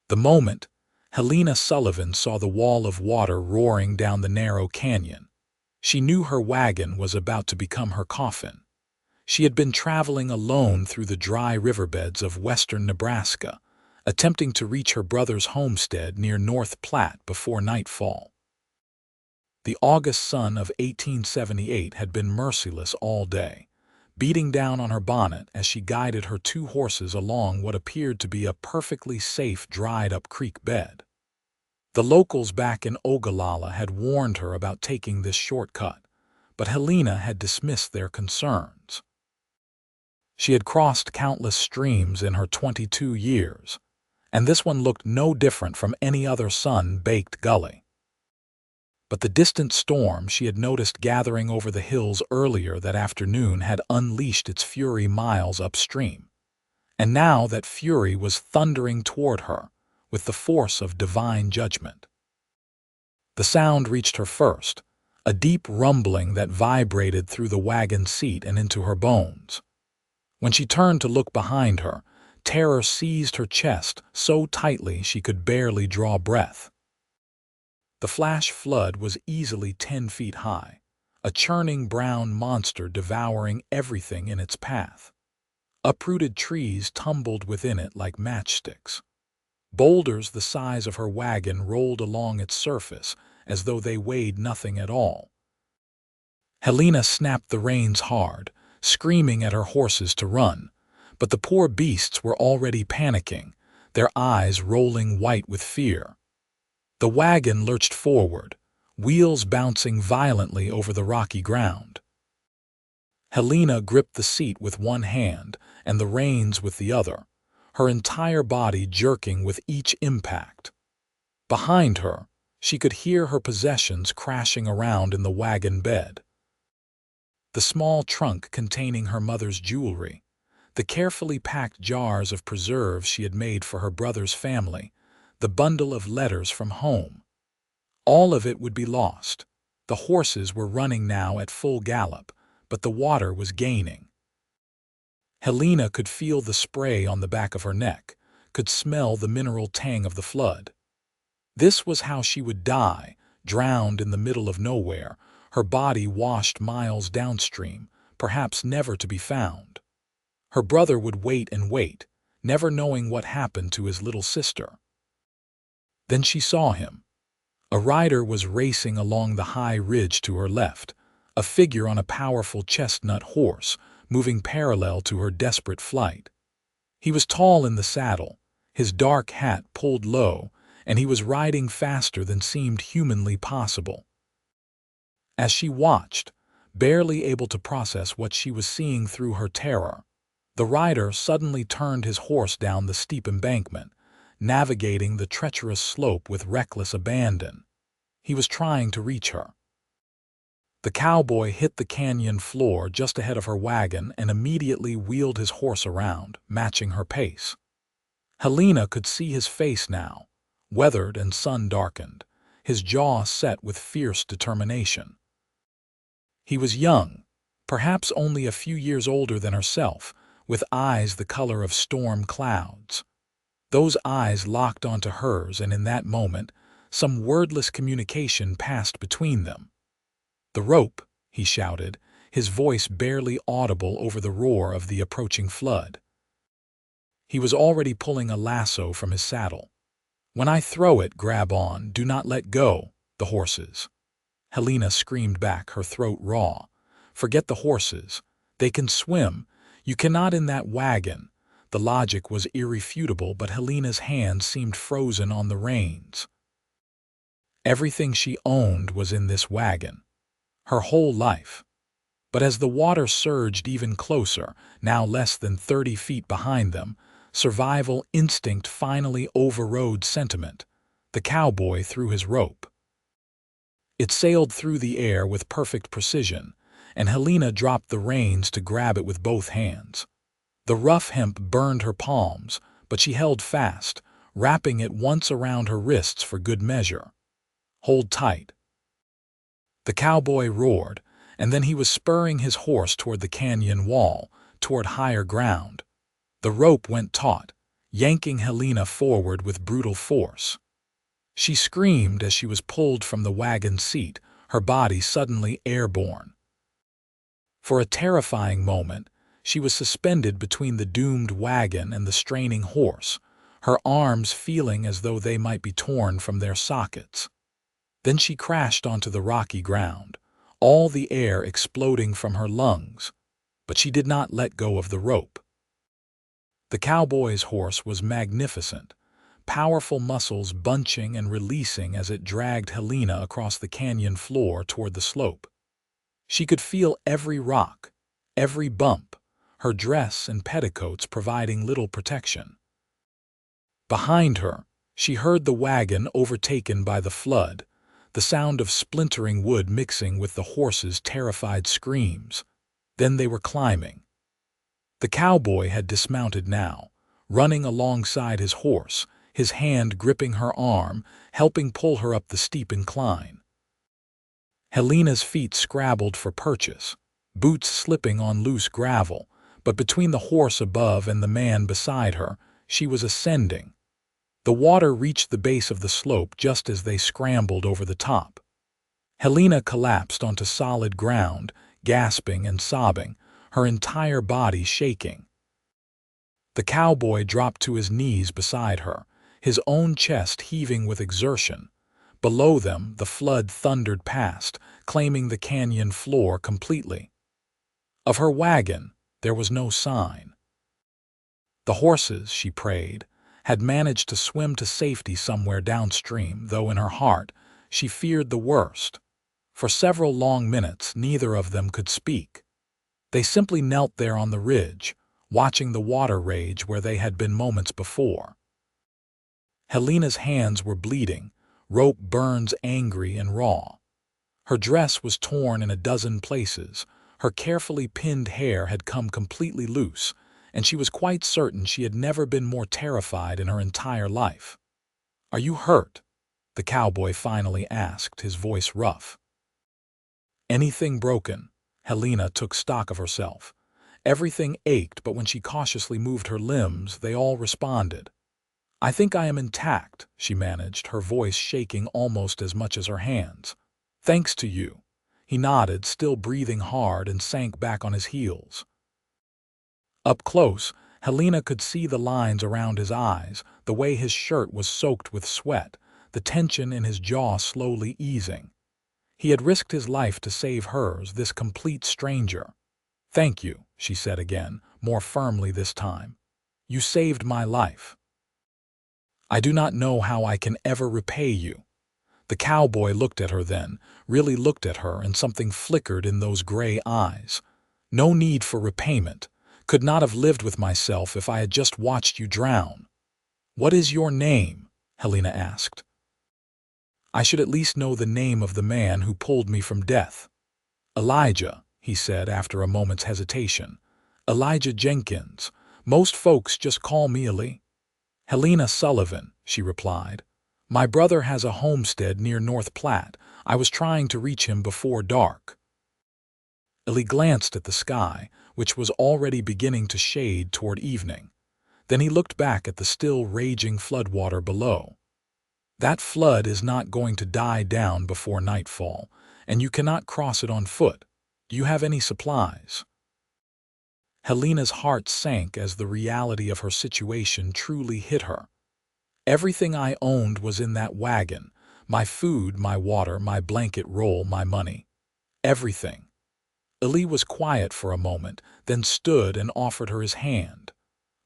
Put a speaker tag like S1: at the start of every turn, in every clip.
S1: The moment, Helena Sullivan saw the wall of water roaring down the narrow canyon. She knew her wagon was about to become her coffin. She had been traveling alone through the dry riverbeds of western Nebraska, attempting to reach her brother's homestead near North Platte before nightfall. The August sun of 1878 had been merciless all day, beating down on her bonnet as she guided her two horses along what appeared to be a perfectly safe dried-up creek bed. The locals back in Ogallala had warned her about taking this shortcut, but Helena had dismissed their concerns. She had crossed countless streams in her 22 years, and this one looked no different from any other sun-baked gully. But the distant storm she had noticed gathering over the hills earlier that afternoon had unleashed its fury miles upstream, and now that fury was thundering toward her with the force of divine judgment. The sound reached her first, a deep rumbling that vibrated through the wagon seat and into her bones. When she turned to look behind her, terror seized her chest so tightly she could barely draw breath. The flash flood was easily 10 feet high, a churning brown monster devouring everything in its path. Uprooted trees tumbled within it like matchsticks. Boulders the size of her wagon rolled along its surface as though they weighed nothing at all. Helena snapped the reins hard, screaming at her horses to run, but the poor beasts were already panicking, their eyes rolling white with fear. The wagon lurched forward, wheels bouncing violently over the rocky ground. Helena gripped the seat with one hand and the reins with the other, her entire body jerking with each impact. Behind her, she could hear her possessions crashing around in the wagon bed. The small trunk containing her mother's jewelry, the carefully packed jars of preserves she had made for her brother's family, the bundle of letters from home. All of it would be lost. The horses were running now at full gallop, but the water was gaining. Helena could feel the spray on the back of her neck, could smell the mineral tang of the flood. This was how she would die, drowned in the middle of nowhere, her body washed miles downstream, perhaps never to be found. Her brother would wait and wait, never knowing what happened to his little sister. Then she saw him. A rider was racing along the high ridge to her left, a figure on a powerful chestnut horse, moving parallel to her desperate flight. He was tall in the saddle, his dark hat pulled low, and he was riding faster than seemed humanly possible. As she watched, barely able to process what she was seeing through her terror, the rider suddenly turned his horse down the steep embankment, navigating the treacherous slope with reckless abandon. He was trying to reach her. The cowboy hit the canyon floor just ahead of her wagon and immediately wheeled his horse around, matching her pace. Helena could see his face now, weathered and sun-darkened, his jaw set with fierce determination. He was young, perhaps only a few years older than herself, with eyes the color of storm clouds. Those eyes locked onto hers, and in that moment, some wordless communication passed between them. "The rope," he shouted, his voice barely audible over the roar of the approaching flood. He was already pulling a lasso from his saddle. "When I throw it, grab on, do not let go, the horses." Helena screamed back, her throat raw. "Forget the horses. They can swim. You cannot in that wagon." The logic was irrefutable, but Helena's hands seemed frozen on the reins. Everything she owned was in this wagon. Her whole life. But as the water surged even closer, now less than 30 feet behind them, survival instinct finally overrode sentiment. The cowboy threw his rope. It sailed through the air with perfect precision, and Helena dropped the reins to grab it with both hands. The rough hemp burned her palms, but she held fast, wrapping it once around her wrists for good measure. "Hold tight." The cowboy roared, and then he was spurring his horse toward the canyon wall, toward higher ground. The rope went taut, yanking Helena forward with brutal force. She screamed as she was pulled from the wagon seat, her body suddenly airborne. For a terrifying moment, she was suspended between the doomed wagon and the straining horse, her arms feeling as though they might be torn from their sockets. Then she crashed onto the rocky ground, all the air exploding from her lungs, but she did not let go of the rope. The cowboy's horse was magnificent, powerful muscles bunching and releasing as it dragged Helena across the canyon floor toward the slope. She could feel every rock, every bump, her dress and petticoats providing little protection. Behind her, she heard the wagon overtaken by the flood, the sound of splintering wood mixing with the horse's terrified screams. Then they were climbing. The cowboy had dismounted now, running alongside his horse, his hand gripping her arm, helping pull her up the steep incline. Helena's feet scrabbled for purchase, boots slipping on loose gravel, but between the horse above and the man beside her, she was ascending. The water reached the base of the slope just as they scrambled over the top. Helena collapsed onto solid ground, gasping and sobbing, her entire body shaking. The cowboy dropped to his knees beside her, his own chest heaving with exertion. Below them, the flood thundered past, claiming the canyon floor completely. Of her wagon, there was no sign. The horses, she prayed, had managed to swim to safety somewhere downstream, though in her heart, she feared the worst. For several long minutes, neither of them could speak. They simply knelt there on the ridge, watching the water rage where they had been moments before. Helena's hands were bleeding, rope burns angry and raw. Her dress was torn in a dozen places, her carefully pinned hair had come completely loose, and she was quite certain she had never been more terrified in her entire life. "Are you hurt?" the cowboy finally asked, his voice rough. "Anything broken?" Helena took stock of herself. Everything ached, but when she cautiously moved her limbs, they all responded. "I think I am intact," she managed, her voice shaking almost as much as her hands. "Thanks to you." He nodded, still breathing hard, and sank back on his heels. Up close, Helena could see the lines around his eyes, the way his shirt was soaked with sweat, the tension in his jaw slowly easing. He had risked his life to save hers, this complete stranger. "Thank you," she said again, more firmly this time. "You saved my life. I do not know how I can ever repay you." The cowboy looked at her then, really looked at her, and something flickered in those gray eyes. "No need for repayment. Could not have lived with myself if I had just watched you drown." "What is your name?" Helena asked. "I should at least know the name of the man who pulled me from death." "Elijah," he said after a moment's hesitation. "Elijah Jenkins. Most folks just call me Eli." "Helena Sullivan," she replied. "My brother has a homestead near North Platte. I was trying to reach him before dark." Eli glanced at the sky, which was already beginning to shade toward evening. Then he looked back at the still raging floodwater below. "That flood is not going to die down before nightfall, and you cannot cross it on foot. Do you have any supplies?" Helena's heart sank as the reality of her situation truly hit her. "Everything I owned was in that wagon, my food, my water, my blanket roll, my money. Everything." Eli was quiet for a moment, then stood and offered her his hand.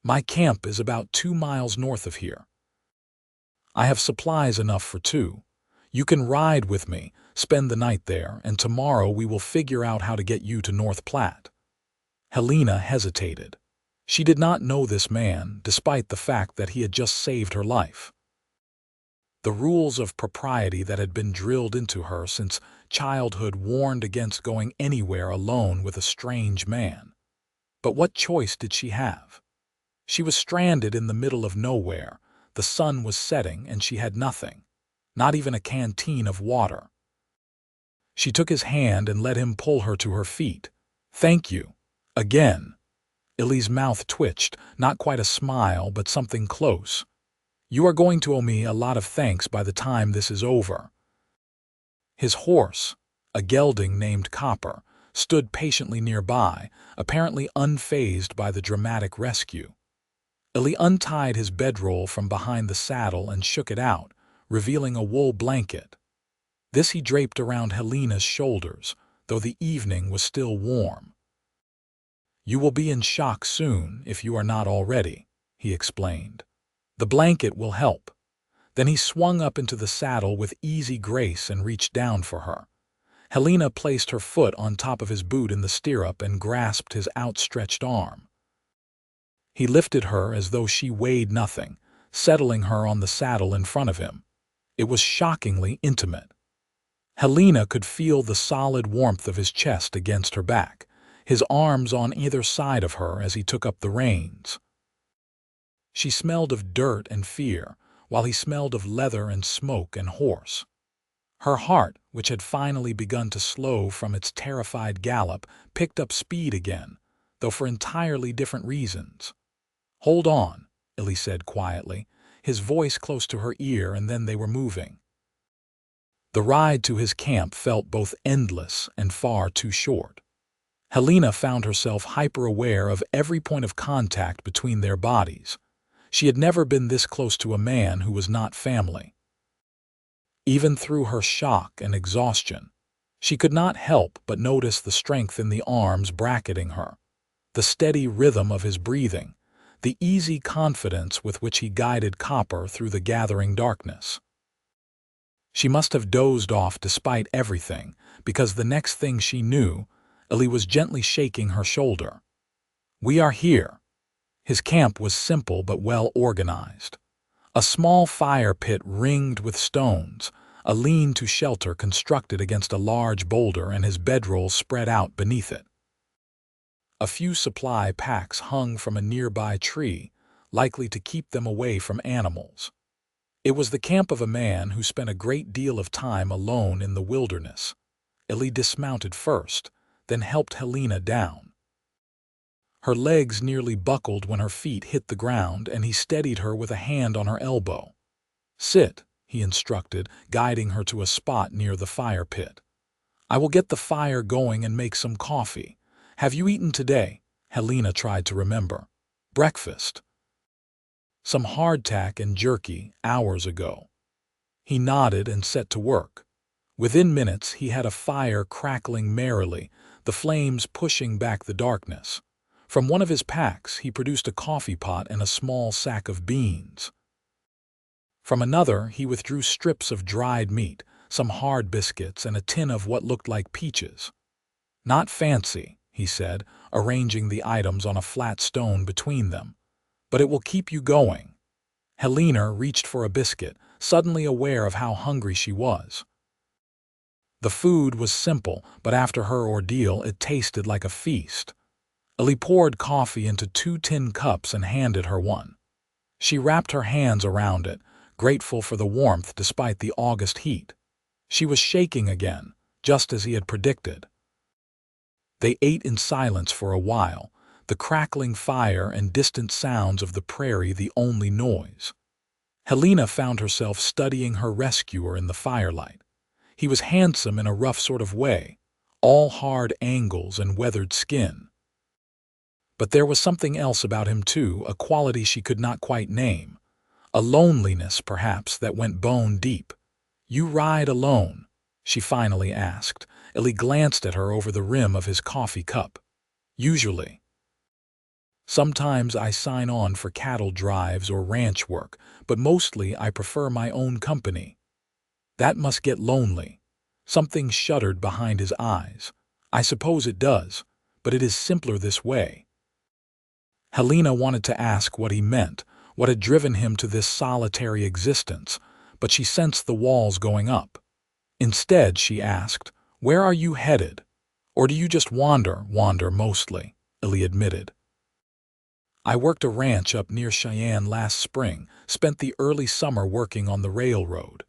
S1: "My camp is about 2 miles north of here. I have supplies enough for 2. You can ride with me, spend the night there, and tomorrow we will figure out how to get you to North Platte." Helena hesitated. She did not know this man, despite the fact that he had just saved her life. The rules of propriety that had been drilled into her since childhood warned against going anywhere alone with a strange man. But what choice did she have? She was stranded in the middle of nowhere, the sun was setting, and she had nothing, not even a canteen of water. She took his hand and let him pull her to her feet. "Thank you. Again." Eli's mouth twitched, not quite a smile, but something close. "You are going to owe me a lot of thanks by the time this is over." His horse, a gelding named Copper, stood patiently nearby, apparently unfazed by the dramatic rescue. Eli untied his bedroll from behind the saddle and shook it out, revealing a wool blanket. This he draped around Helena's shoulders, though the evening was still warm. "You will be in shock soon, if you are not already," he explained. "The blanket will help." Then he swung up into the saddle with easy grace and reached down for her. Helena placed her foot on top of his boot in the stirrup and grasped his outstretched arm. He lifted her as though she weighed nothing, settling her on the saddle in front of him. It was shockingly intimate. Helena could feel the solid warmth of his chest against her back, his arms on either side of her as he took up the reins. She smelled of dirt and fear, while he smelled of leather and smoke and horse. Her heart, which had finally begun to slow from its terrified gallop, picked up speed again, though for entirely different reasons. "Hold on," Eli said quietly, his voice close to her ear, and then they were moving. The ride to his camp felt both endless and far too short. Helena found herself hyper-aware of every point of contact between their bodies. She had never been this close to a man who was not family. Even through her shock and exhaustion, she could not help but notice the strength in the arms bracketing her, the steady rhythm of his breathing, the easy confidence with which he guided Copper through the gathering darkness. She must have dozed off despite everything, because the next thing she knew, Eli was gently shaking her shoulder. "We are here." His camp was simple but well organized. A small fire pit ringed with stones, a lean-to shelter constructed against a large boulder, and his bedroll spread out beneath it. A few supply packs hung from a nearby tree, likely to keep them away from animals. It was the camp of a man who spent a great deal of time alone in the wilderness. Eli dismounted first, then helped Helena down. Her legs nearly buckled when her feet hit the ground, and he steadied her with a hand on her elbow. "Sit," he instructed, guiding her to a spot near the fire pit. "I will get the fire going and make some coffee. Have you eaten today?" Helena tried to remember. "Breakfast." "Some hardtack and jerky, hours ago." He nodded and set to work. Within minutes he had a fire crackling merrily, the flames pushing back the darkness. From one of his packs he produced a coffee pot and a small sack of beans. From another he withdrew strips of dried meat, some hard biscuits, and a tin of what looked like peaches. "Not fancy," he said, arranging the items on a flat stone between them, "but it will keep you going." Helena reached for a biscuit, suddenly aware of how hungry she was. The food was simple, but after her ordeal it tasted like a feast. Eli poured coffee into 2 tin cups and handed her one. She wrapped her hands around it, grateful for the warmth despite the August heat. She was shaking again, just as he had predicted. They ate in silence for a while, the crackling fire and distant sounds of the prairie the only noise. Helena found herself studying her rescuer in the firelight. He was handsome in a rough sort of way, all hard angles and weathered skin. But there was something else about him too, a quality she could not quite name. A loneliness, perhaps, that went bone deep. "You ride alone?" she finally asked. Eli glanced at her over the rim of his coffee cup. "Usually. Sometimes I sign on for cattle drives or ranch work, but mostly I prefer my own company." "That must get lonely." Something shuddered behind his eyes. "I suppose it does, but it is simpler this way." Helena wanted to ask what he meant, what had driven him to this solitary existence, but she sensed the walls going up. Instead, she asked, "Where are you headed? Or do you just wander mostly?" Eli admitted. "I worked a ranch up near Cheyenne last spring, spent the early summer working on the railroad.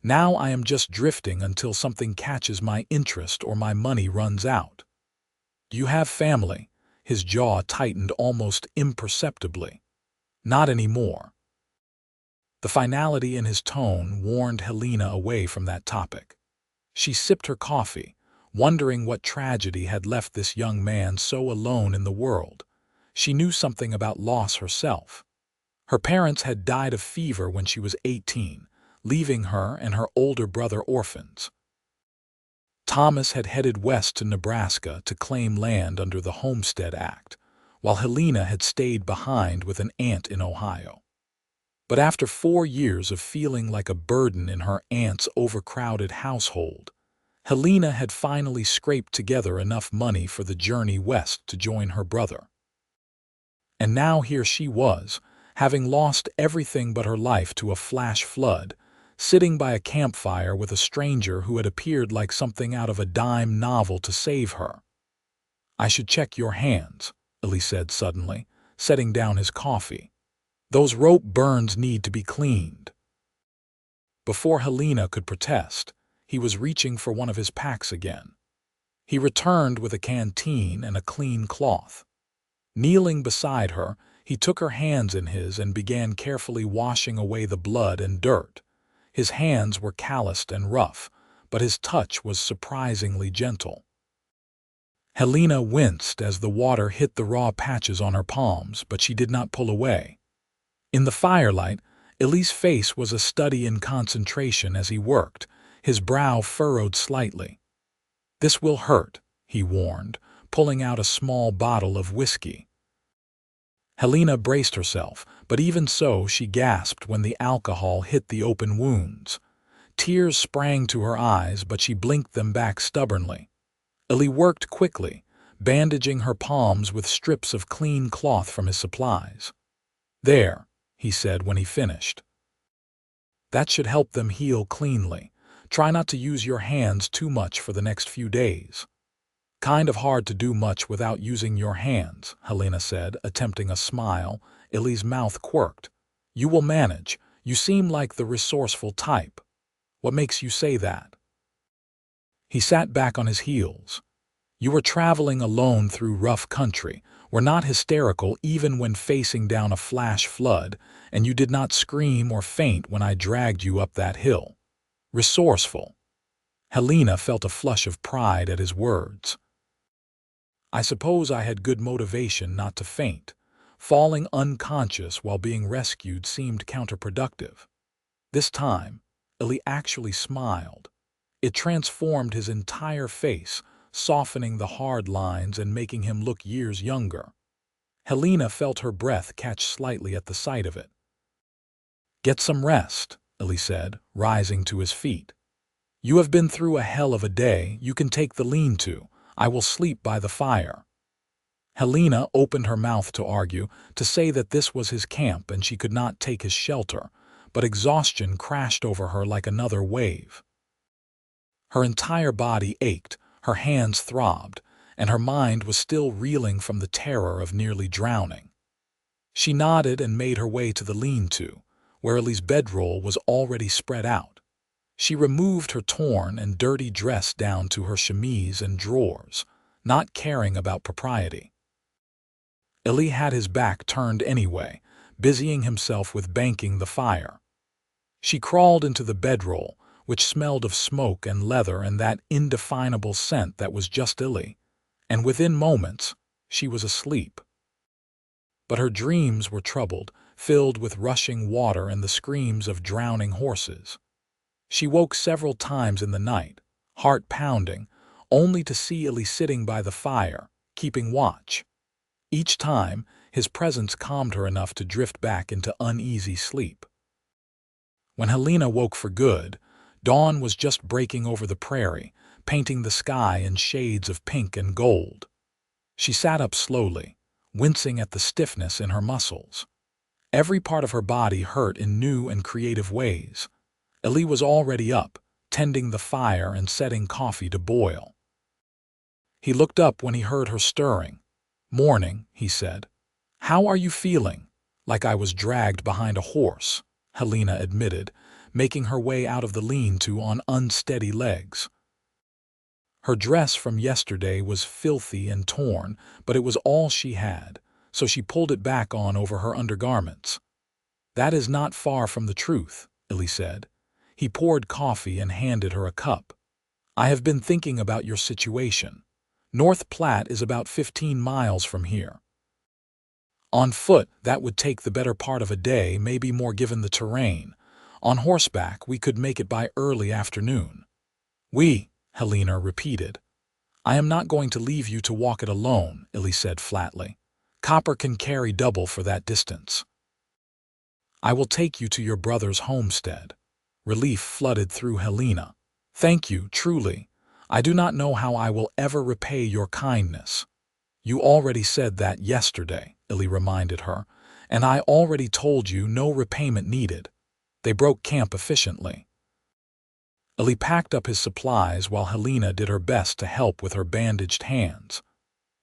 S1: Now I am just drifting until something catches my interest or my money runs out." "Do you have family?" His jaw tightened almost imperceptibly. Not anymore. The finality in his tone warned Helena away from that topic. She sipped her coffee, wondering what tragedy had left this young man so alone in the world. She knew something about loss herself. Her parents had died of fever when she was 18, leaving her and her older brother orphans. Thomas had headed west to Nebraska to claim land under the Homestead Act, while Helena had stayed behind with an aunt in Ohio. But after 4 years of feeling like a burden in her aunt's overcrowded household, Helena had finally scraped together enough money for the journey west to join her brother. And now here she was, having lost everything but her life to a flash flood, sitting by a campfire with a stranger who had appeared like something out of a dime novel to save her. "I should check your hands," Eli said suddenly, setting down his coffee. "Those rope burns need to be cleaned." Before Helena could protest, he was reaching for one of his packs again. He returned with a canteen and a clean cloth. Kneeling beside her, he took her hands in his and began carefully washing away the blood and dirt. His hands were calloused and rough, but his touch was surprisingly gentle. Helena winced as the water hit the raw patches on her palms, but she did not pull away. In the firelight, Eli's face was a study in concentration as he worked, his brow furrowed slightly. "This will hurt," he warned, pulling out a small bottle of whiskey. Helena braced herself, but even so she gasped when the alcohol hit the open wounds. Tears sprang to her eyes, but she blinked them back stubbornly. Eli worked quickly, bandaging her palms with strips of clean cloth from his supplies. "There," he said when he finished. "That should help them heal cleanly. Try not to use your hands too much for the next few days." "Kind of hard to do much without using your hands," Helena said, attempting a smile. Eli's mouth quirked. "You will manage. You seem like the resourceful type. What makes you say that?" He sat back on his heels. "You were traveling alone through rough country, were not hysterical even when facing down a flash flood, and you did not scream or faint when I dragged you up that hill. Resourceful." Helena felt a flush of pride at his words. "I suppose I had good motivation not to faint. Falling unconscious while being rescued seemed counterproductive." This time, Eli actually smiled. It transformed his entire face, softening the hard lines and making him look years younger. Helena felt her breath catch slightly at the sight of it. "Get some rest," Eli said, rising to his feet. "You have been through a hell of a day. You can take the lean-to. I will sleep by the fire." Helena opened her mouth to argue, to say that this was his camp and she could not take his shelter, but exhaustion crashed over her like another wave. Her entire body ached, her hands throbbed, and her mind was still reeling from the terror of nearly drowning. She nodded and made her way to the lean-to, where Eli's bedroll was already spread out. She removed her torn and dirty dress down to her chemise and drawers, not caring about propriety. Eli had his back turned anyway, busying himself with banking the fire. She crawled into the bedroll, which smelled of smoke and leather and that indefinable scent that was just Eli, and within moments she was asleep. But her dreams were troubled, filled with rushing water and the screams of drowning horses. She woke several times in the night, heart pounding, only to see Eli sitting by the fire, keeping watch. Each time, his presence calmed her enough to drift back into uneasy sleep. When Helena woke for good, dawn was just breaking over the prairie, painting the sky in shades of pink and gold. She sat up slowly, wincing at the stiffness in her muscles. Every part of her body hurt in new and creative ways. Eli was already up, tending the fire and setting coffee to boil. He looked up when he heard her stirring. "Morning," he said. "How are you feeling?" "Like I was dragged behind a horse," Helena admitted, making her way out of the lean-to on unsteady legs. Her dress from yesterday was filthy and torn, but it was all she had, so she pulled it back on over her undergarments. "That is not far from the truth," Eli said. He poured coffee and handed her a cup. "I have been thinking about your situation. North Platte is about 15 miles from here. On foot, that would take the better part of a day, maybe more given the terrain. On horseback, we could make it by early afternoon." "We," Helena repeated. "I am not going to leave you to walk it alone," Eli said flatly. "Copper can carry double for that distance." "I will take you to your brother's homestead." Relief flooded through Helena. "Thank you, truly. I do not know how I will ever repay your kindness." "You already said that yesterday," Eli reminded her, "and I already told you no repayment needed." They broke camp efficiently. Eli packed up his supplies while Helena did her best to help with her bandaged hands.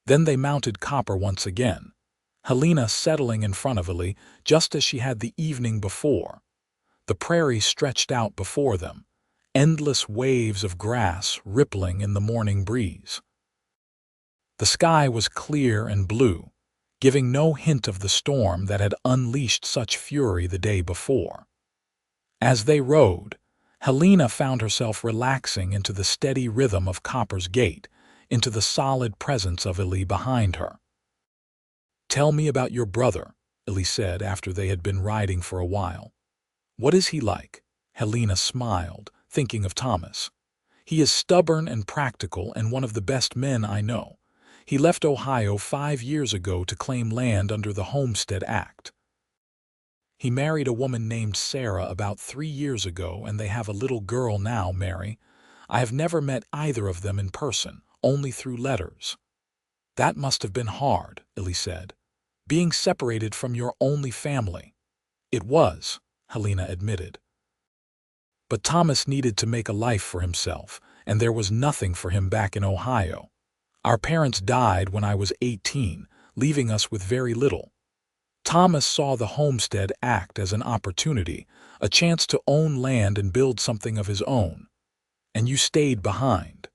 S1: Then they mounted Copper once again, Helena settling in front of Eli just as she had the evening before. The prairie stretched out before them, endless waves of grass rippling in the morning breeze. The sky was clear and blue, giving no hint of the storm that had unleashed such fury the day before. As they rode, Helena found herself relaxing into the steady rhythm of Copper's gait, into the solid presence of Eli behind her. "Tell me about your brother," Eli said after they had been riding for a while. "What is he like?" Helena smiled, thinking of Thomas. "He is stubborn and practical and one of the best men I know. He left Ohio 5 years ago to claim land under the Homestead Act. He married a woman named Sarah about 3 years ago, and they have a little girl now, Mary. I have never met either of them in person, only through letters." "That must have been hard," Eli said. "Being separated from your only family." "It was," Helena admitted. "But Thomas needed to make a life for himself, and there was nothing for him back in Ohio. Our parents died when I was 18, leaving us with very little. Thomas saw the Homestead Act as an opportunity, a chance to own land and build something of his own. And you stayed behind."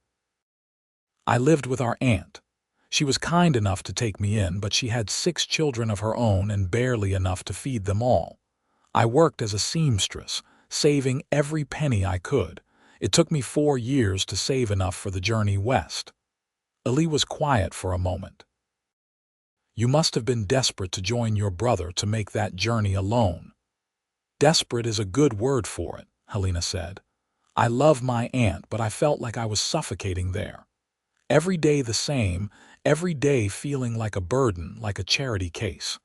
S1: "I lived with our aunt. She was kind enough to take me in, but she had 6 children of her own and barely enough to feed them all. I worked as a seamstress, saving every penny I could. It took me 4 years to save enough for the journey west." Eli was quiet for a moment. "You must have been desperate to join your brother to make that journey alone." "Desperate is a good word for it," Helena said. "I love my aunt, but I felt like I was suffocating there. Every day the same, every day feeling like a burden, like a charity case.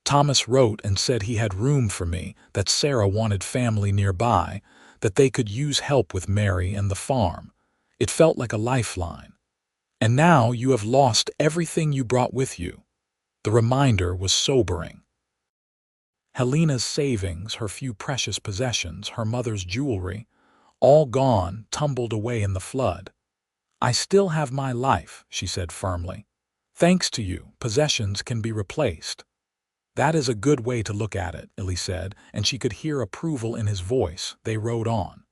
S1: Thomas wrote and said he had room for me, that Sarah wanted family nearby, that they could use help with Mary and the farm. It felt like a lifeline. And now you have lost everything you brought with you." The reminder was sobering. Helena's savings, her few precious possessions, her mother's jewelry, all gone, tumbled away in the flood. "I still have my life," she said firmly. "Thanks to you, possessions can be replaced." "That is a good way to look at it," Eli said, and she could hear approval in his voice. They rode on.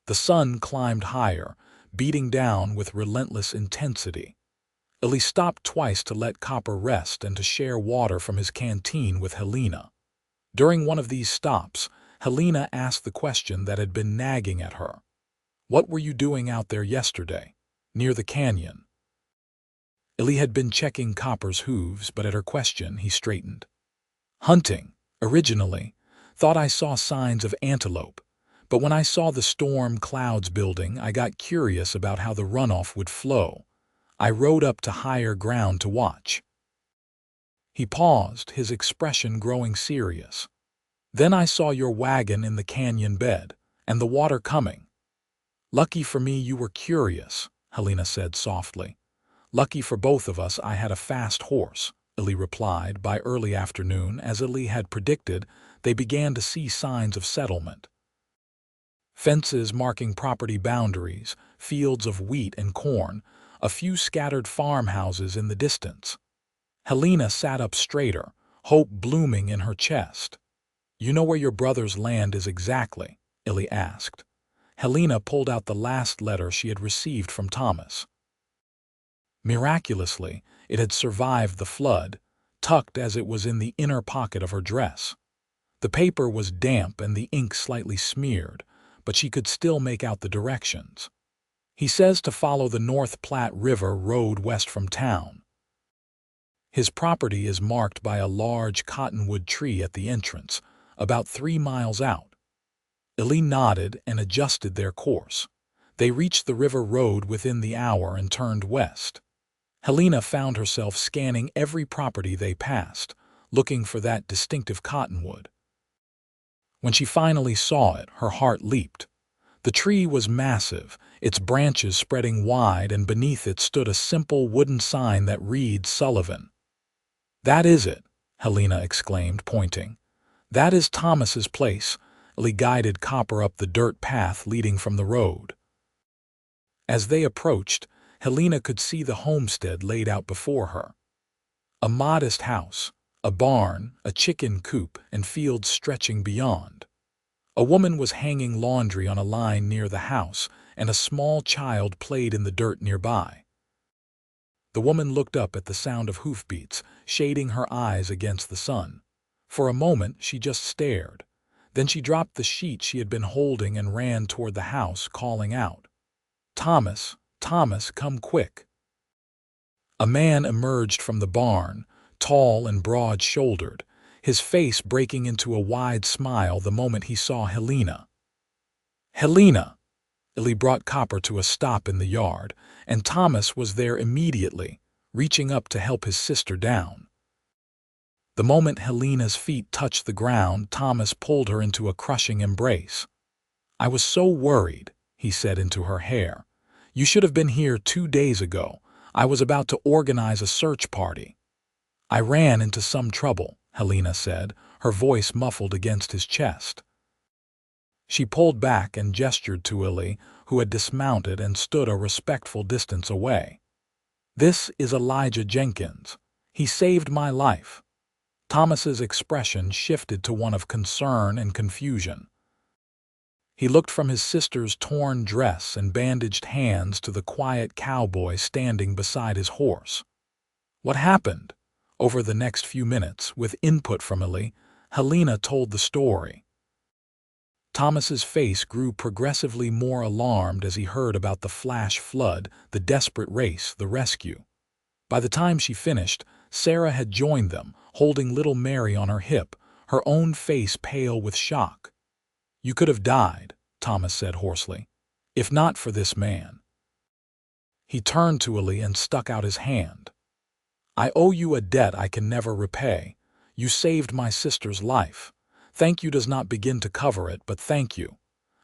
S1: The sun climbed higher, beating down with relentless intensity. Eli stopped twice to let Copper rest and to share water from his canteen with Helena. During one of these stops, Helena asked the question that had been nagging at her. "What were you doing out there yesterday, near the canyon?" Eli had been checking Copper's hooves, but at her question he straightened. "Hunting, originally. Thought I saw signs of antelope. But when I saw the storm clouds building, I got curious about how the runoff would flow. I rode up to higher ground to watch." He paused, his expression growing serious. "Then I saw your wagon in the canyon bed, and the water coming." "Lucky for me you were curious," Helena said softly. "Lucky for both of us I had a fast horse," Eli replied. By early afternoon, as Eli had predicted, they began to see signs of settlement. Fences marking property boundaries, fields of wheat and corn, a few scattered farmhouses in the distance. Helena sat up straighter, hope blooming in her chest. "You know where your brother's land is exactly?" Eli asked. Helena pulled out the last letter she had received from Thomas. Miraculously, it had survived the flood, tucked as it was in the inner pocket of her dress. The paper was damp and the ink slightly smeared, but she could still make out the directions. He says to follow the North Platte River road west from town. His property is marked by a large cottonwood tree at the entrance, about 3 miles out. Eli nodded and adjusted their course. They reached the river road within the hour and turned west. Helena found herself scanning every property they passed, looking for that distinctive cottonwood. When she finally saw it, her heart leaped. The tree was massive, its branches spreading wide, and beneath it stood a simple wooden sign that read Sullivan. "That is it," Helena exclaimed, pointing. "That is Thomas's place." Eli guided Copper up the dirt path leading from the road. As they approached, Helena could see the homestead laid out before her. A modest house, a barn, a chicken coop, and fields stretching beyond. A woman was hanging laundry on a line near the house, and a small child played in the dirt nearby. The woman looked up at the sound of hoofbeats, shading her eyes against the sun. For a moment she just stared. Then she dropped the sheet she had been holding and ran toward the house, calling out, "Thomas, Thomas, come quick." A man emerged from the barn, tall and broad-shouldered, his face breaking into a wide smile the moment he saw Helena. "Helena!" Eli brought Copper to a stop in the yard, and Thomas was there immediately, reaching up to help his sister down. The moment Helena's feet touched the ground, Thomas pulled her into a crushing embrace. "I was so worried," he said into her hair. "You should have been here 2 days ago. I was about to organize a search party." "I ran into some trouble," Helena said, her voice muffled against his chest. She pulled back and gestured to Eli, who had dismounted and stood a respectful distance away. "This is Elijah Jenkins. He saved my life." Thomas's expression shifted to one of concern and confusion. He looked from his sister's torn dress and bandaged hands to the quiet cowboy standing beside his horse. "What happened?" Over the next few minutes, with input from Eli, Helena told the story. Thomas's face grew progressively more alarmed as he heard about the flash flood, the desperate race, the rescue. By the time she finished, Sarah had joined them, holding little Mary on her hip, her own face pale with shock. "You could have died," Thomas said hoarsely, "if not for this man." He turned to Eli and stuck out his hand. "I owe you a debt I can never repay. You saved my sister's life. Thank you does not begin to cover it, but thank you."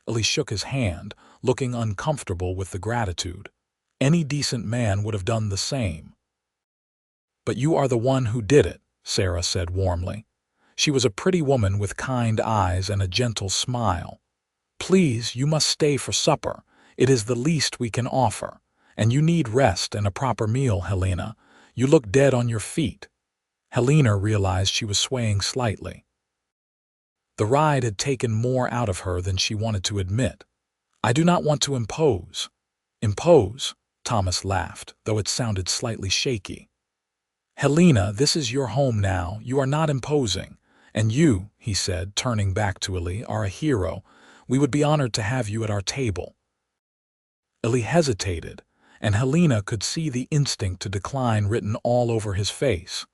S1: Eli shook his hand, looking uncomfortable with the gratitude. Any decent man would have done the same. "But you are the one who did it," Sarah said warmly. She was a pretty woman with kind eyes and a gentle smile. "Please, you must stay for supper. It is the least we can offer. And you need rest and a proper meal, Helena. You look dead on your feet." Helena realized she was swaying slightly. The ride had taken more out of her than she wanted to admit. "I do not want to impose." "Impose?" Thomas laughed, though it sounded slightly shaky. "Helena, this is your home now. You are not imposing. And you," he said, turning back to Eli, "are a hero. We would be honored to have you at our table." Eli hesitated, and Helena could see the instinct to decline written all over his face.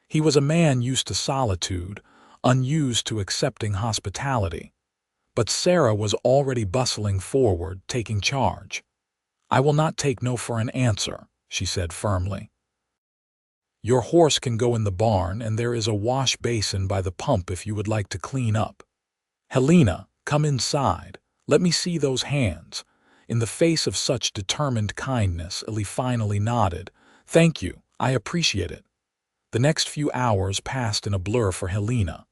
S1: He was a man used to solitude, unused to accepting hospitality. But Sarah was already bustling forward, taking charge. "I will not take no for an answer," she said firmly. "Your horse can go in the barn, and there is a wash basin by the pump if you would like to clean up. Helena, come inside. Let me see those hands." In the face of such determined kindness, Eli finally nodded. "Thank you, I appreciate it." The next few hours passed in a blur for Helena.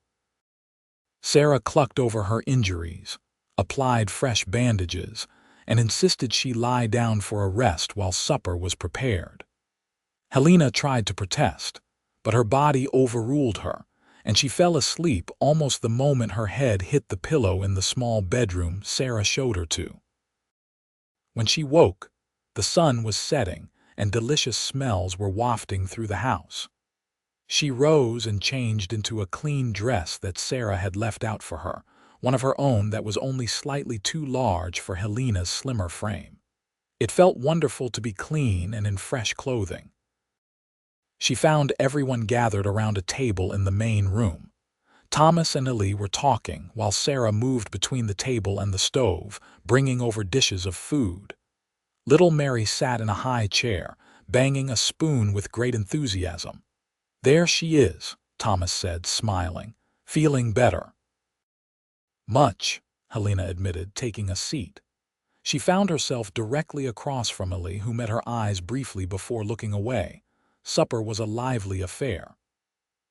S1: Sarah clucked over her injuries, applied fresh bandages, and insisted she lie down for a rest while supper was prepared. Helena tried to protest, but her body overruled her, and she fell asleep almost the moment her head hit the pillow in the small bedroom Sarah showed her to. When she woke, the sun was setting and delicious smells were wafting through the house. She rose and changed into a clean dress that Sarah had left out for her, one of her own that was only slightly too large for Helena's slimmer frame. It felt wonderful to be clean and in fresh clothing. She found everyone gathered around a table in the main room. Thomas and Eli were talking while Sarah moved between the table and the stove, bringing over dishes of food. Little Mary sat in a high chair, banging a spoon with great enthusiasm. "There she is," Thomas said, smiling, "feeling better." "Much," Helena admitted, taking a seat. She found herself directly across from Eli, who met her eyes briefly before looking away. Supper was a lively affair.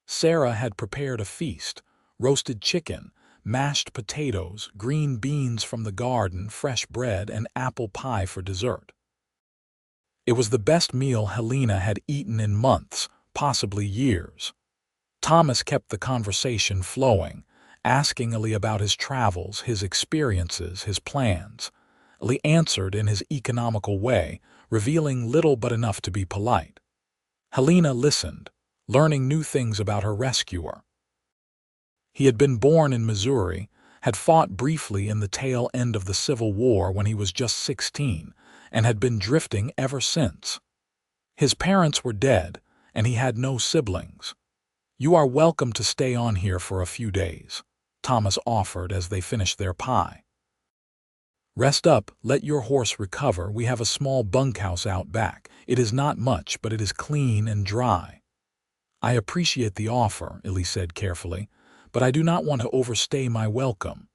S1: Sarah had prepared a feast: roasted chicken, mashed potatoes, green beans from the garden, fresh bread, and apple pie for dessert. It was the best meal Helena had eaten in months, possibly years. Thomas kept the conversation flowing, asking Eli about his travels, his experiences, his plans. Eli answered in his economical way, revealing little but enough to be polite. Helena listened, learning new things about her rescuer. He had been born in Missouri, had fought briefly in the tail end of the Civil War when he was just 16, and had been drifting ever since. His parents were dead, and he had no siblings. "You are welcome to stay on here for a few days," Thomas offered as they finished their pie. "Rest up, let your horse recover. We have a small bunkhouse out back. It is not much, but it is clean and dry." "I appreciate the offer," Eli said carefully, "but I do not want to overstay my welcome."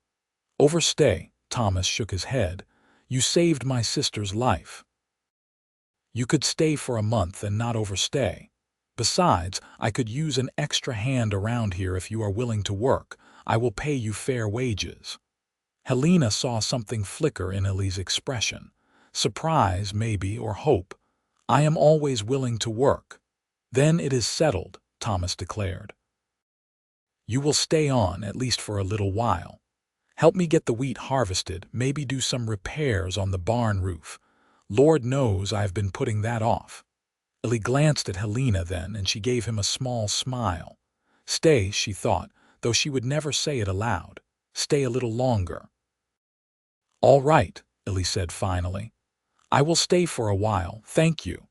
S1: "Overstay?" Thomas shook his head. "You saved my sister's life. You could stay for a month and not overstay. Besides, I could use an extra hand around here if you are willing to work. I will pay you fair wages." Helena saw something flicker in Eli's expression. Surprise, maybe, or hope. "I am always willing to work." "Then it is settled," Thomas declared. "You will stay on, at least for a little while. Help me get the wheat harvested, maybe do some repairs on the barn roof. Lord knows I've been putting that off." Eli glanced at Helena then, and she gave him a small smile. Stay, she thought, though she would never say it aloud. Stay a little longer. "All right," Eli said finally. "I will stay for a while, thank you."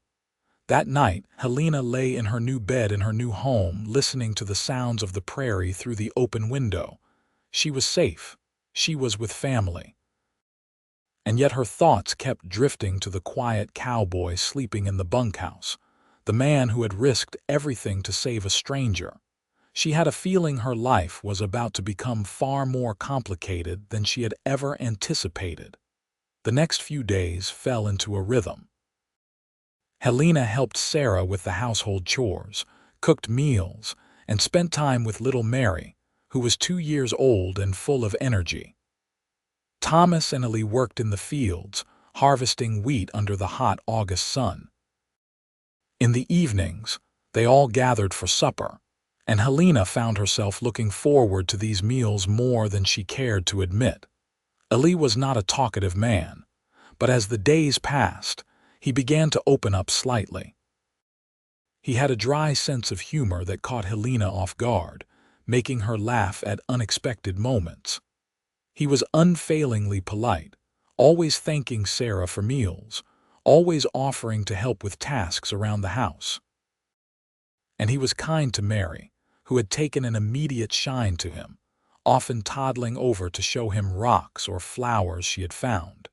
S1: That night, Helena lay in her new bed in her new home, listening to the sounds of the prairie through the open window. She was safe. She was with family. And yet her thoughts kept drifting to the quiet cowboy sleeping in the bunkhouse, the man who had risked everything to save a stranger. She had a feeling her life was about to become far more complicated than she had ever anticipated. The next few days fell into a rhythm. Helena helped Sarah with the household chores, cooked meals, and spent time with little Mary, who was 2 years old and full of energy. Thomas and Eli worked in the fields, harvesting wheat under the hot August sun. In the evenings, they all gathered for supper, and Helena found herself looking forward to these meals more than she cared to admit. Eli was not a talkative man, but as the days passed, he began to open up slightly. He had a dry sense of humor that caught Helena off guard, making her laugh at unexpected moments. He was unfailingly polite, always thanking Sarah for meals, always offering to help with tasks around the house. And he was kind to Mary, who had taken an immediate shine to him, often toddling over to show him rocks or flowers she had found.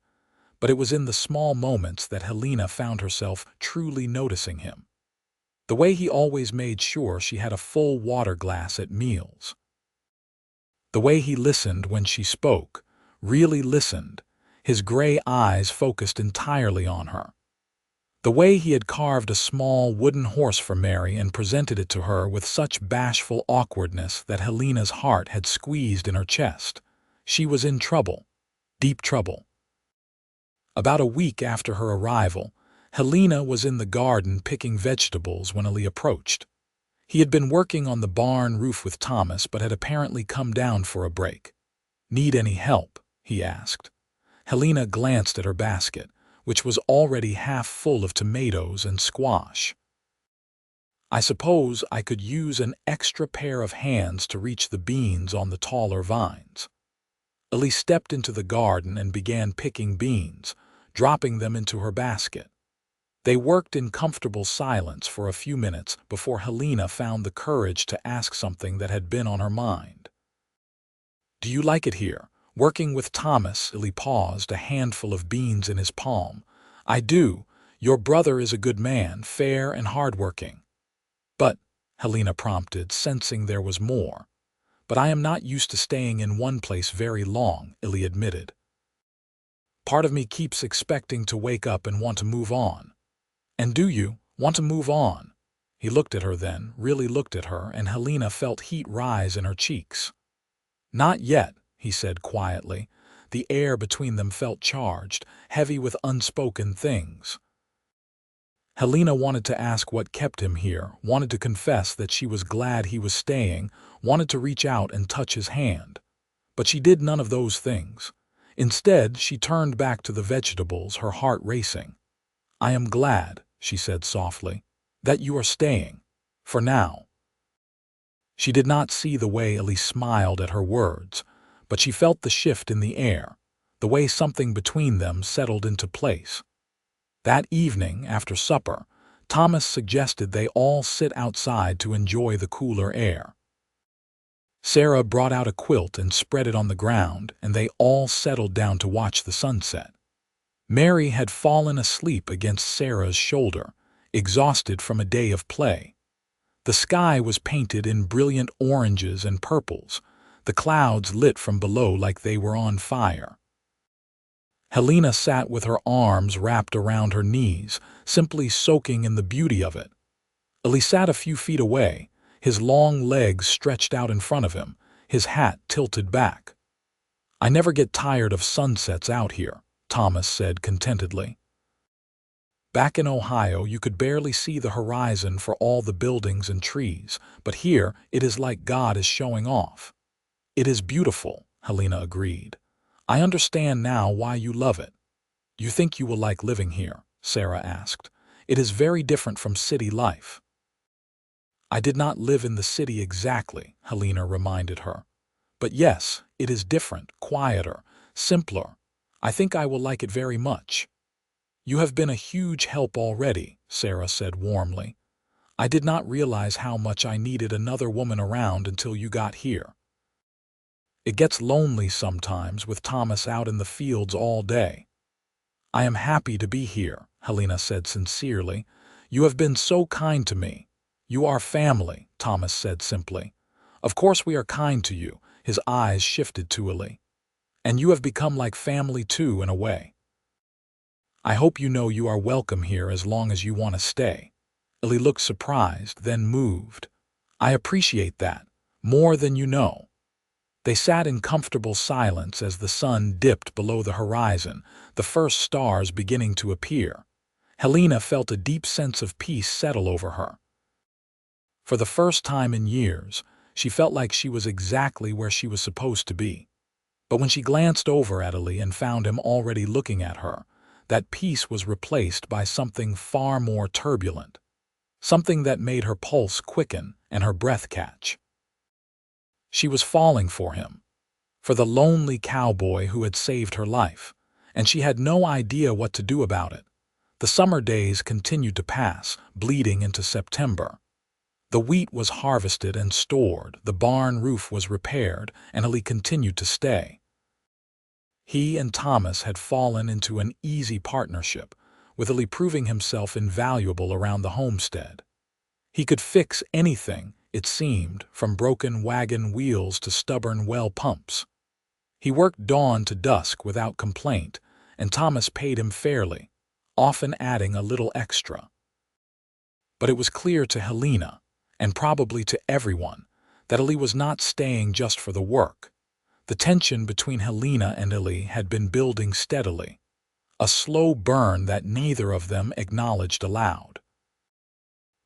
S1: But it was in the small moments that Helena found herself truly noticing him. The way he always made sure she had a full water glass at meals. The way he listened when she spoke, really listened, his gray eyes focused entirely on her. The way he had carved a small wooden horse for Mary and presented it to her with such bashful awkwardness that Helena's heart had squeezed in her chest. She was in trouble, deep trouble. About a week after her arrival, Helena was in the garden picking vegetables when Eli approached. He had been working on the barn roof with Thomas but had apparently come down for a break. "Need any help?" he asked. Helena glanced at her basket, which was already half full of tomatoes and squash. "I suppose I could use an extra pair of hands to reach the beans on the taller vines." Eli stepped into the garden and began picking beans, dropping them into her basket. They worked in comfortable silence for a few minutes before Helena found the courage to ask something that had been on her mind. "Do you like it here, working with Thomas?" Eli paused, a handful of beans in his palm. "I do. Your brother is a good man, fair and hardworking." "But," Helena prompted, sensing there was more. "But I am not used to staying in one place very long," Eli admitted. "Part of me keeps expecting to wake up and want to move on." "And do you want to move on?" He looked at her then, really looked at her, and Helena felt heat rise in her cheeks. "Not yet," he said quietly. The air between them felt charged, heavy with unspoken things. Helena wanted to ask what kept him here, wanted to confess that she was glad he was staying, wanted to reach out and touch his hand. But she did none of those things. Instead, she turned back to the vegetables, her heart racing. "I am glad," she said softly, "that you are staying. For now." She did not see the way Eli smiled at her words, but she felt the shift in the air, the way something between them settled into place. That evening, after supper, Thomas suggested they all sit outside to enjoy the cooler air. Sarah brought out a quilt and spread it on the ground, and they all settled down to watch the sunset. Mary had fallen asleep against Sarah's shoulder, exhausted from a day of play. The sky was painted in brilliant oranges and purples, the clouds lit from below like they were on fire. Helena sat with her arms wrapped around her knees, simply soaking in the beauty of it. Eli sat a few feet away, his long legs stretched out in front of him, his hat tilted back. "I never get tired of sunsets out here," Thomas said contentedly. "Back in Ohio, you could barely see the horizon for all the buildings and trees, but here it is like God is showing off." "It is beautiful," Helena agreed. "I understand now why you love it." "You think you will like living here?" Sarah asked. "It is very different from city life." "I did not live in the city exactly," Helena reminded her. "But yes, it is different, quieter, simpler. I think I will like it very much." "You have been a huge help already," Sarah said warmly. "I did not realize how much I needed another woman around until you got here. It gets lonely sometimes with Thomas out in the fields all day." "I am happy to be here," Helena said sincerely. "You have been so kind to me." "You are family," Thomas said simply. "Of course we are kind to you." His eyes shifted to Eli. "And you have become like family too, in a way. I hope you know you are welcome here as long as you want to stay." Eli looked surprised, then moved. "I appreciate that, more than you know." They sat in comfortable silence as the sun dipped below the horizon, the first stars beginning to appear. Helena felt a deep sense of peace settle over her. For the first time in years, she felt like she was exactly where she was supposed to be. But when she glanced over at Eli and found him already looking at her, that peace was replaced by something far more turbulent, something that made her pulse quicken and her breath catch. She was falling for him, for the lonely cowboy who had saved her life, and she had no idea what to do about it. The summer days continued to pass, bleeding into September. The wheat was harvested and stored, the barn roof was repaired, and Eli continued to stay. He and Thomas had fallen into an easy partnership, with Eli proving himself invaluable around the homestead. He could fix anything, it seemed, from broken wagon wheels to stubborn well pumps. He worked dawn to dusk without complaint, and Thomas paid him fairly, often adding a little extra. But it was clear to Helena, and probably to everyone, that Eli was not staying just for the work. The tension between Helena and Eli had been building steadily, a slow burn that neither of them acknowledged aloud.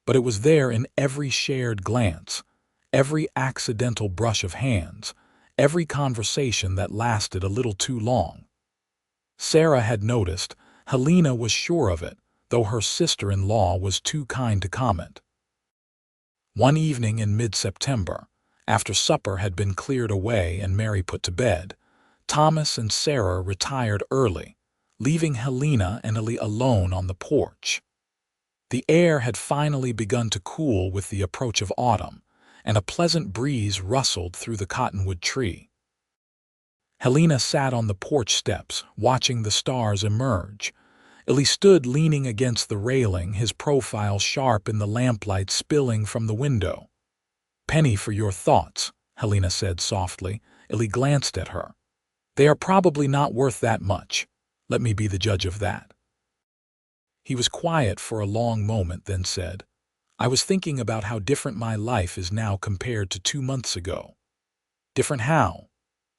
S1: But it was there in every shared glance, every accidental brush of hands, every conversation that lasted a little too long. Sarah had noticed, Helena was sure of it, though her sister-in-law was too kind to comment. One evening in mid-September, after supper had been cleared away and Mary put to bed, Thomas and Sarah retired early, leaving Helena and Eli alone on the porch. The air had finally begun to cool with the approach of autumn, and a pleasant breeze rustled through the cottonwood tree. Helena sat on the porch steps, watching the stars emerge. Eli stood leaning against the railing, his profile sharp in the lamplight spilling from the window. "Penny for your thoughts," Helena said softly. Eli glanced at her. "They are probably not worth that much. Let me be the judge of that." He was quiet for a long moment, then said, "I was thinking about how different my life is now compared to 2 months ago." "Different how?"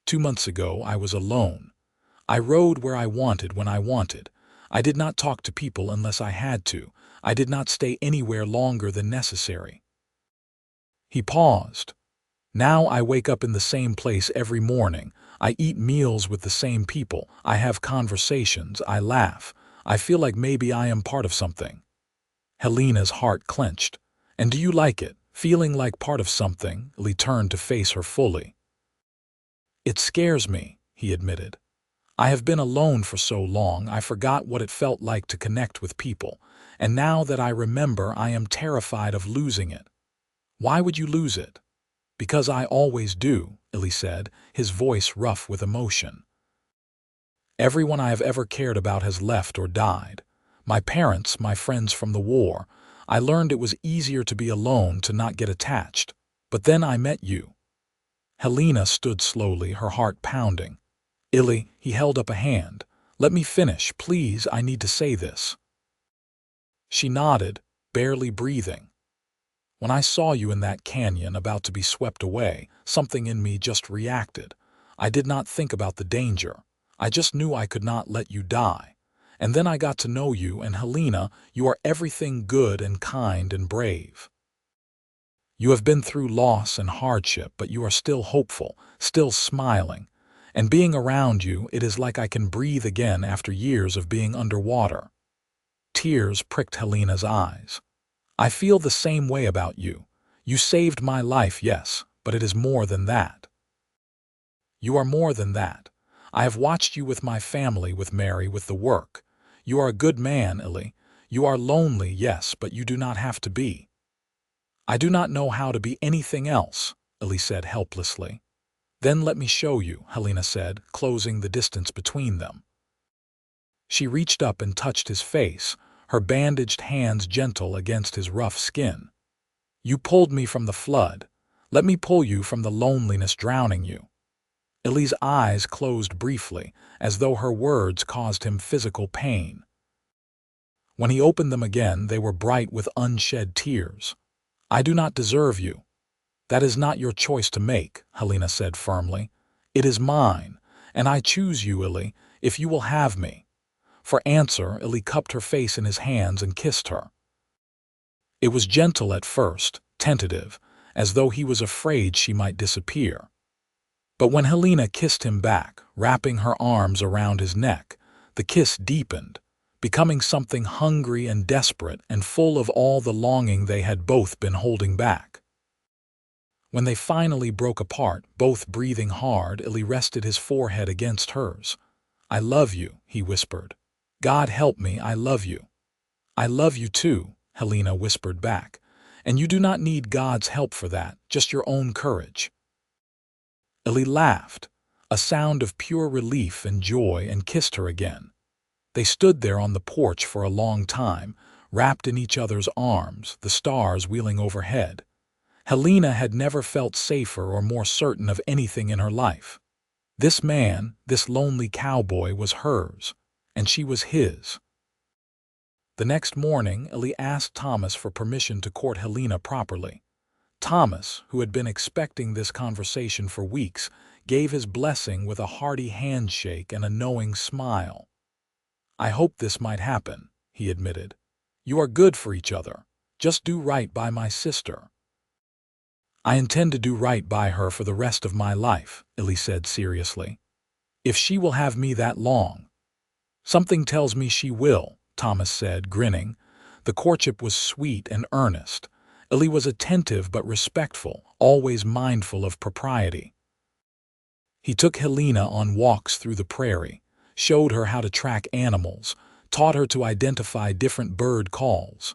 S1: "2 months ago I was alone. I rode where I wanted when I wanted. I did not talk to people unless I had to. I did not stay anywhere longer than necessary." He paused. "Now I wake up in the same place every morning. I eat meals with the same people. I have conversations. I laugh. I feel like maybe I am part of something." Helena's heart clenched. "And do you like it, feeling like part of something?" Eli turned to face her fully. "It scares me," he admitted. "I have been alone for so long I forgot what it felt like to connect with people, and now that I remember I am terrified of losing it." "Why would you lose it?" "Because I always do," Eli said, his voice rough with emotion. "Everyone I have ever cared about has left or died. My parents, my friends from the war. I learned it was easier to be alone, to not get attached. But then I met you." Helena stood slowly, her heart pounding. "Eli," he held up a hand. "Let me finish, please. I need to say this." She nodded, barely breathing. "When I saw you in that canyon about to be swept away, something in me just reacted. I did not think about the danger. I just knew I could not let you die. And then I got to know you, and Helena, you are everything good and kind and brave. You have been through loss and hardship, but you are still hopeful, still smiling. And being around you, it is like I can breathe again after years of being underwater." Tears pricked Helena's eyes. "I feel the same way about you. You saved my life, yes, but it is more than that." "You are more than that. I have watched you with my family, with Mary, with the work. You are a good man, Eli. You are lonely, yes, but you do not have to be." "I do not know how to be anything else," Eli said helplessly. "Then let me show you," Helena said, closing the distance between them. She reached up and touched his face, her bandaged hands gentle against his rough skin. "You pulled me from the flood. Let me pull you from the loneliness drowning you." Eli's eyes closed briefly, as though her words caused him physical pain. When he opened them again, they were bright with unshed tears. "I do not deserve you." "That is not your choice to make," Helena said firmly. "It is mine, and I choose you, Eli, if you will have me." For answer, Eli cupped her face in his hands and kissed her. It was gentle at first, tentative, as though he was afraid she might disappear. But when Helena kissed him back, wrapping her arms around his neck, the kiss deepened, becoming something hungry and desperate and full of all the longing they had both been holding back. When they finally broke apart, both breathing hard, Eli rested his forehead against hers. "I love you," he whispered. "God help me, I love you." "I love you too," Helena whispered back. "And you do not need God's help for that, just your own courage." Eli laughed, a sound of pure relief and joy, and kissed her again. They stood there on the porch for a long time, wrapped in each other's arms, the stars wheeling overhead. Helena had never felt safer or more certain of anything in her life. This man, this lonely cowboy, was hers, and she was his. The next morning, Eli asked Thomas for permission to court Helena properly. Thomas, who had been expecting this conversation for weeks, gave his blessing with a hearty handshake and a knowing smile. "I hoped this might happen," he admitted. "You are good for each other. Just do right by my sister." "I intend to do right by her for the rest of my life," Eli said seriously. "If she will have me that long." Something tells me she will, Thomas said, grinning. The courtship was sweet and earnest. Eli was attentive but respectful, always mindful of propriety. He took Helena on walks through the prairie, showed her how to track animals, taught her to identify different bird calls.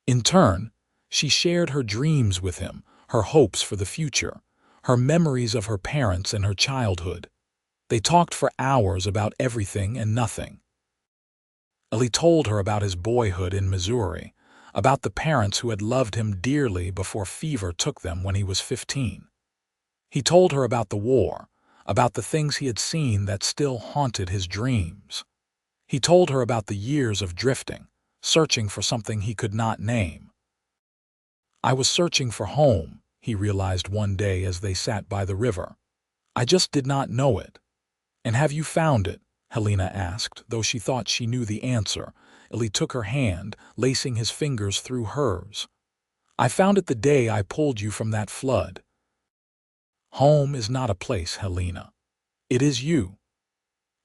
S1: In turn, she shared her dreams with him, her hopes for the future, her memories of her parents and her childhood. They talked for hours about everything and nothing. Eli told her about his boyhood in Missouri, about the parents who had loved him dearly before fever took them when he was 15. He told her about the war, about the things he had seen that still haunted his dreams. He told her about the years of drifting, searching for something he could not name. I was searching for home, he realized one day as they sat by the river. I just did not know it. And have you found it? Helena asked, though she thought she knew the answer. Eli took her hand, lacing his fingers through hers. I found it the day I pulled you from that flood. Home is not a place, Helena. It is you.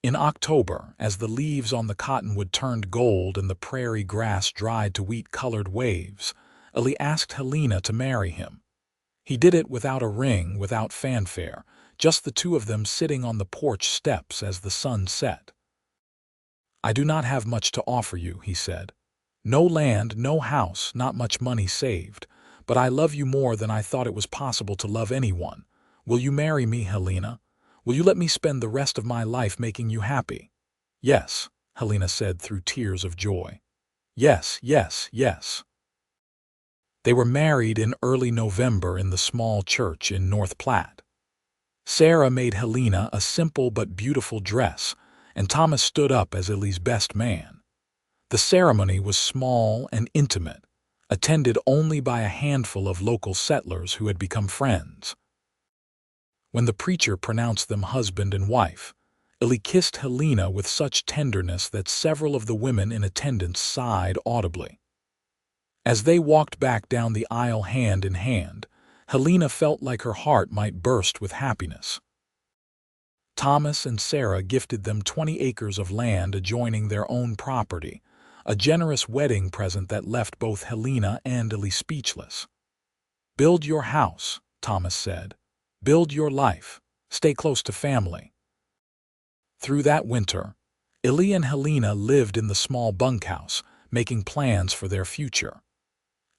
S1: In October, as the leaves on the cottonwood turned gold and the prairie grass dried to wheat-colored waves, Eli asked Helena to marry him. He did it without a ring, without fanfare, just the two of them sitting on the porch steps as the sun set. I do not have much to offer you, he said. No land, no house, not much money saved, but I love you more than I thought it was possible to love anyone. Will you marry me, Helena? Will you let me spend the rest of my life making you happy? Yes, Helena said through tears of joy. Yes, yes, yes. They were married in early November in the small church in North Platte. Sarah made Helena a simple but beautiful dress, and Thomas stood up as Eli's best man. The ceremony was small and intimate, attended only by a handful of local settlers who had become friends. When the preacher pronounced them husband and wife, Eli kissed Helena with such tenderness that several of the women in attendance sighed audibly. As they walked back down the aisle hand in hand, Helena felt like her heart might burst with happiness. Thomas and Sarah gifted them 20 acres of land adjoining their own property, a generous wedding present that left both Helena and Eli speechless. Build your house, Thomas said. Build your life. Stay close to family. Through that winter, Eli and Helena lived in the small bunkhouse, making plans for their future.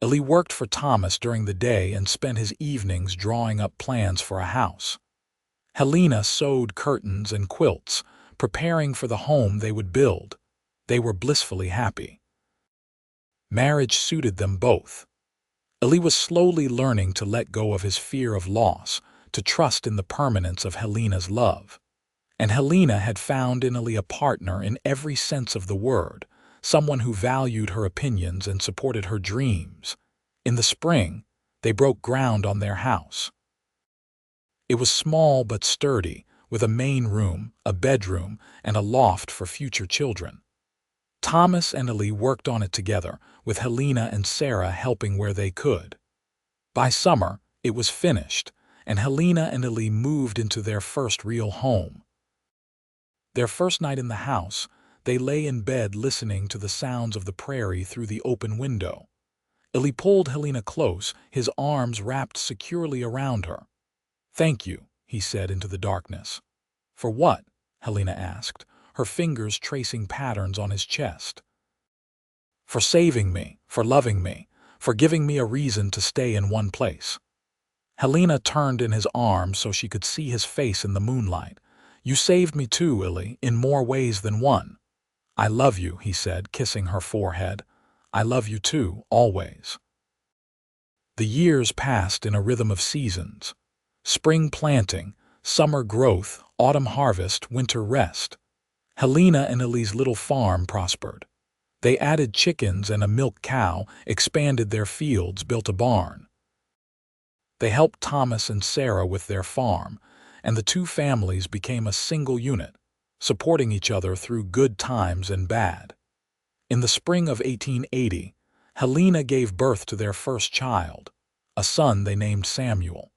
S1: Eli worked for Thomas during the day and spent his evenings drawing up plans for a house. Helena sewed curtains and quilts, preparing for the home they would build. They were blissfully happy. Marriage suited them both. Eli was slowly learning to let go of his fear of loss, to trust in the permanence of Helena's love. And Helena had found in Eli a partner in every sense of the word, someone who valued her opinions and supported her dreams. In the spring, they broke ground on their house. It was small but sturdy, with a main room, a bedroom, and a loft for future children. Thomas and Eli worked on it together, with Helena and Sarah helping where they could. By summer, it was finished, and Helena and Eli moved into their first real home. Their first night in the house, they lay in bed listening to the sounds of the prairie through the open window. Eli pulled Helena close, his arms wrapped securely around her. Thank you, he said into the darkness. For what? Helena asked, her fingers tracing patterns on his chest. For saving me, for loving me, for giving me a reason to stay in one place. Helena turned in his arms so she could see his face in the moonlight. You saved me too, Eli, in more ways than one. I love you, he said, kissing her forehead. I love you too, always. The years passed in a rhythm of seasons. Spring planting, summer growth, autumn harvest, winter rest. Helena and Eli's little farm prospered. They added chickens and a milk cow, expanded their fields, built a barn. They helped Thomas and Sarah with their farm, and the two families became a single unit, supporting each other through good times and bad. In the spring of 1880, Helena gave birth to their first child, a son they named Samuel.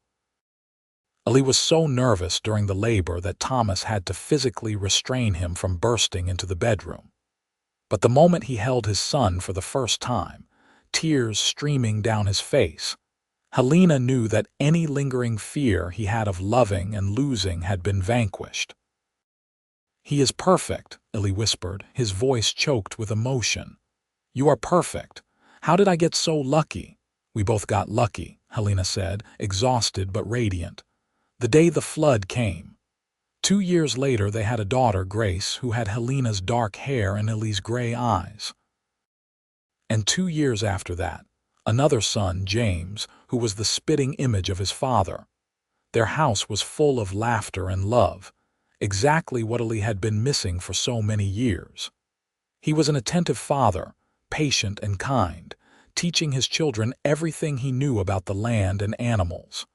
S1: Eli was so nervous during the labor that Thomas had to physically restrain him from bursting into the bedroom. But the moment he held his son for the first time, tears streaming down his face, Helena knew that any lingering fear he had of loving and losing had been vanquished. "He is perfect," Eli whispered, his voice choked with emotion. "You are perfect. How did I get so lucky?" "We both got lucky," Helena said, exhausted but radiant. "The day the flood came. 2 years later they had a daughter, Grace, who had Helena's dark hair and Eli's gray eyes. And 2 years after that, another son, James, who was the spitting image of his father. Their house was full of laughter and love, exactly what Eli had been missing for so many years. He was an attentive father, patient and kind, teaching his children everything he knew about the land and animals.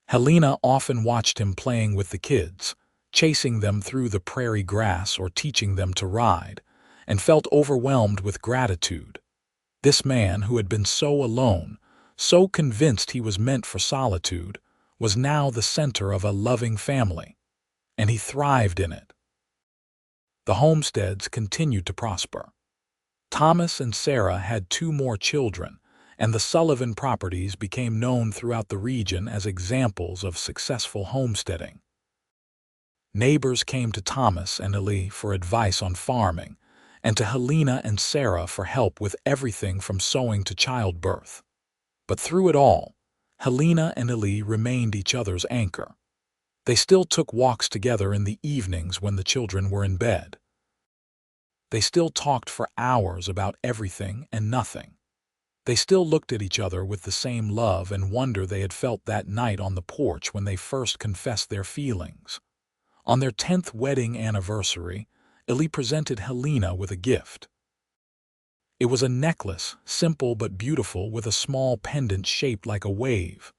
S1: Helena often watched him playing with the kids, chasing them through the prairie grass or teaching them to ride, and felt overwhelmed with gratitude. This man, who had been so alone, so convinced he was meant for solitude, was now the center of a loving family, and he thrived in it. The homesteads continued to prosper. Thomas and Sarah had 2 more children, and the Sullivan properties became known throughout the region as examples of successful homesteading. Neighbors came to Thomas and Eli for advice on farming, and to Helena and Sarah for help with everything from sewing to childbirth. But through it all, Helena and Eli remained each other's anchor. They still took walks together in the evenings when the children were in bed. They still talked for hours about everything and nothing. They still looked at each other with the same love and wonder they had felt that night on the porch when they first confessed their feelings. On their 10th wedding anniversary, Eli presented Helena with a gift. It was a necklace, simple but beautiful, with a small pendant shaped like a wave.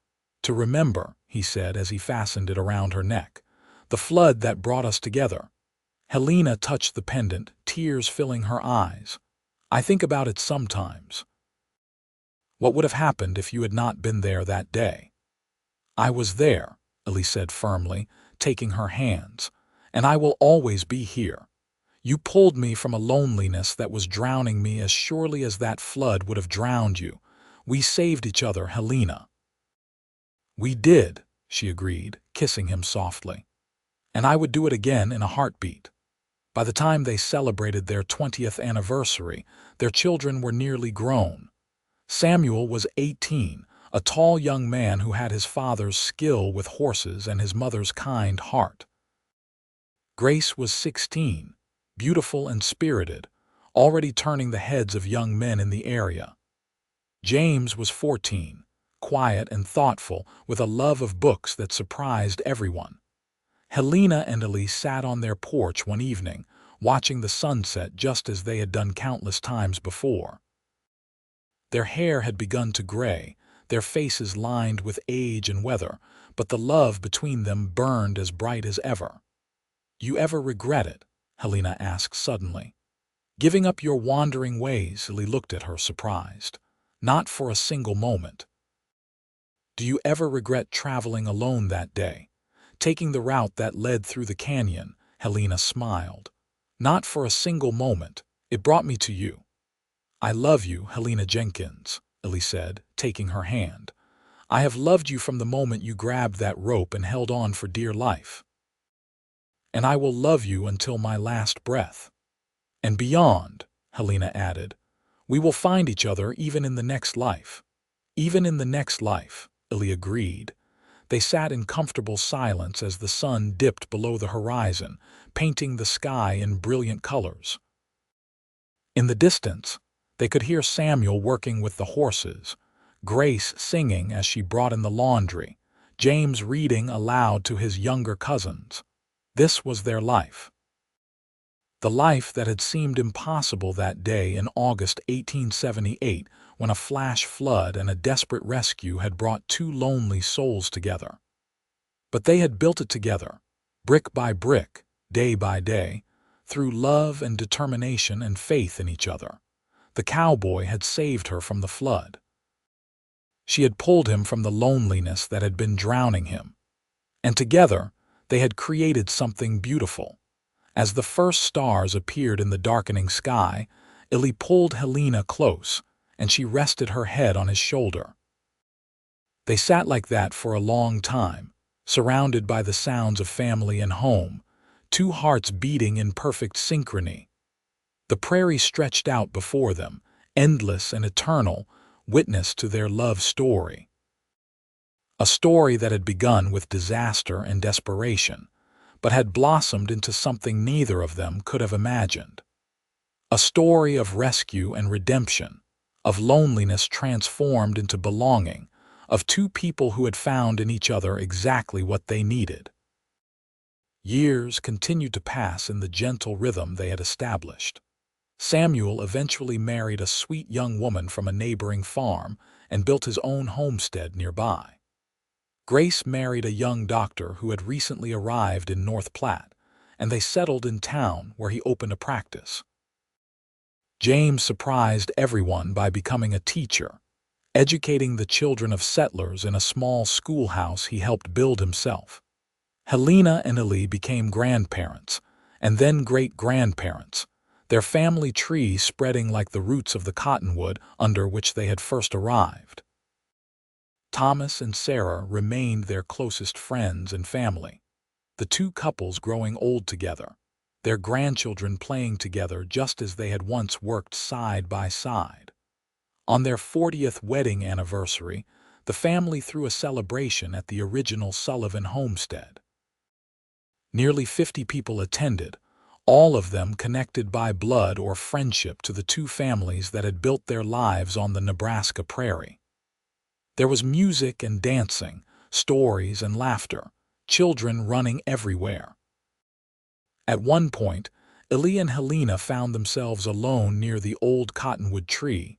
S1: "To remember," he said as he fastened it around her neck, "the flood that brought us together." Helena touched the pendant, tears filling her eyes. "I think about it sometimes. What would have happened if you had not been there that day?" "I was there," Eli said firmly, taking her hands, "and I will always be here. You pulled me from a loneliness that was drowning me as surely as that flood would have drowned you. We saved each other, Helena." "We did," she agreed, kissing him softly. "And I would do it again in a heartbeat." By the time they celebrated their 20th anniversary, their children were nearly grown. Samuel was 18, a tall young man who had his father's skill with horses and his mother's kind heart. Grace was 16, beautiful and spirited, already turning the heads of young men in the area. James was 14, quiet and thoughtful, with a love of books that surprised everyone. Helena and Eli sat on their porch one evening, watching the sunset just as they had done countless times before. Their hair had begun to gray, their faces lined with age and weather, but the love between them burned as bright as ever. "You ever regret it?" Helena asked suddenly. "Giving up your wandering ways?" Eli looked at her, surprised. "Not for a single moment." "Do you ever regret traveling alone that day? Taking the route that led through the canyon?" Helena smiled. "Not for a single moment. It brought me to you." "I love you, Helena Jenkins," Eli said, taking her hand. "I have loved you from the moment you grabbed that rope and held on for dear life. And I will love you until my last breath. And beyond," Helena added. "We will find each other even in the next life." "Even in the next life," Eli agreed. They sat in comfortable silence as the sun dipped below the horizon, painting the sky in brilliant colors. In the distance, they could hear Samuel working with the horses, Grace singing as she brought in the laundry, James reading aloud to his younger cousins. This was their life. The life that had seemed impossible that day in August 1878, when a flash flood and a desperate rescue had brought 2 lonely souls together. But they had built it together, brick by brick, day by day, through love and determination and faith in each other. The cowboy had saved her from the flood. She had pulled him from the loneliness that had been drowning him, and together they had created something beautiful. As the first stars appeared in the darkening sky, Eli pulled Helena close, and she rested her head on his shoulder. They sat like that for a long time, surrounded by the sounds of family and home, two hearts beating in perfect synchrony. The prairie stretched out before them, endless and eternal, witness to their love story. A story that had begun with disaster and desperation, but had blossomed into something neither of them could have imagined. A story of rescue and redemption, of loneliness transformed into belonging, of two people who had found in each other exactly what they needed. Years continued to pass in the gentle rhythm they had established. Samuel eventually married a sweet young woman from a neighboring farm and built his own homestead nearby. Grace married a young doctor who had recently arrived in North Platte, and they settled in town where he opened a practice. James surprised everyone by becoming a teacher, educating the children of settlers in a small schoolhouse he helped build himself. Helena and Eli became grandparents, and then great-grandparents, their family tree spreading like the roots of the cottonwood under which they had first arrived. Thomas and Sarah remained their closest friends and family, the two couples growing old together, their grandchildren playing together just as they had once worked side by side. On their 40th wedding anniversary, the family threw a celebration at the original Sullivan homestead. Nearly 50 people attended, all of them connected by blood or friendship to the two families that had built their lives on the Nebraska prairie. There was music and dancing, stories and laughter, children running everywhere. At one point, Eli and Helena found themselves alone near the old cottonwood tree.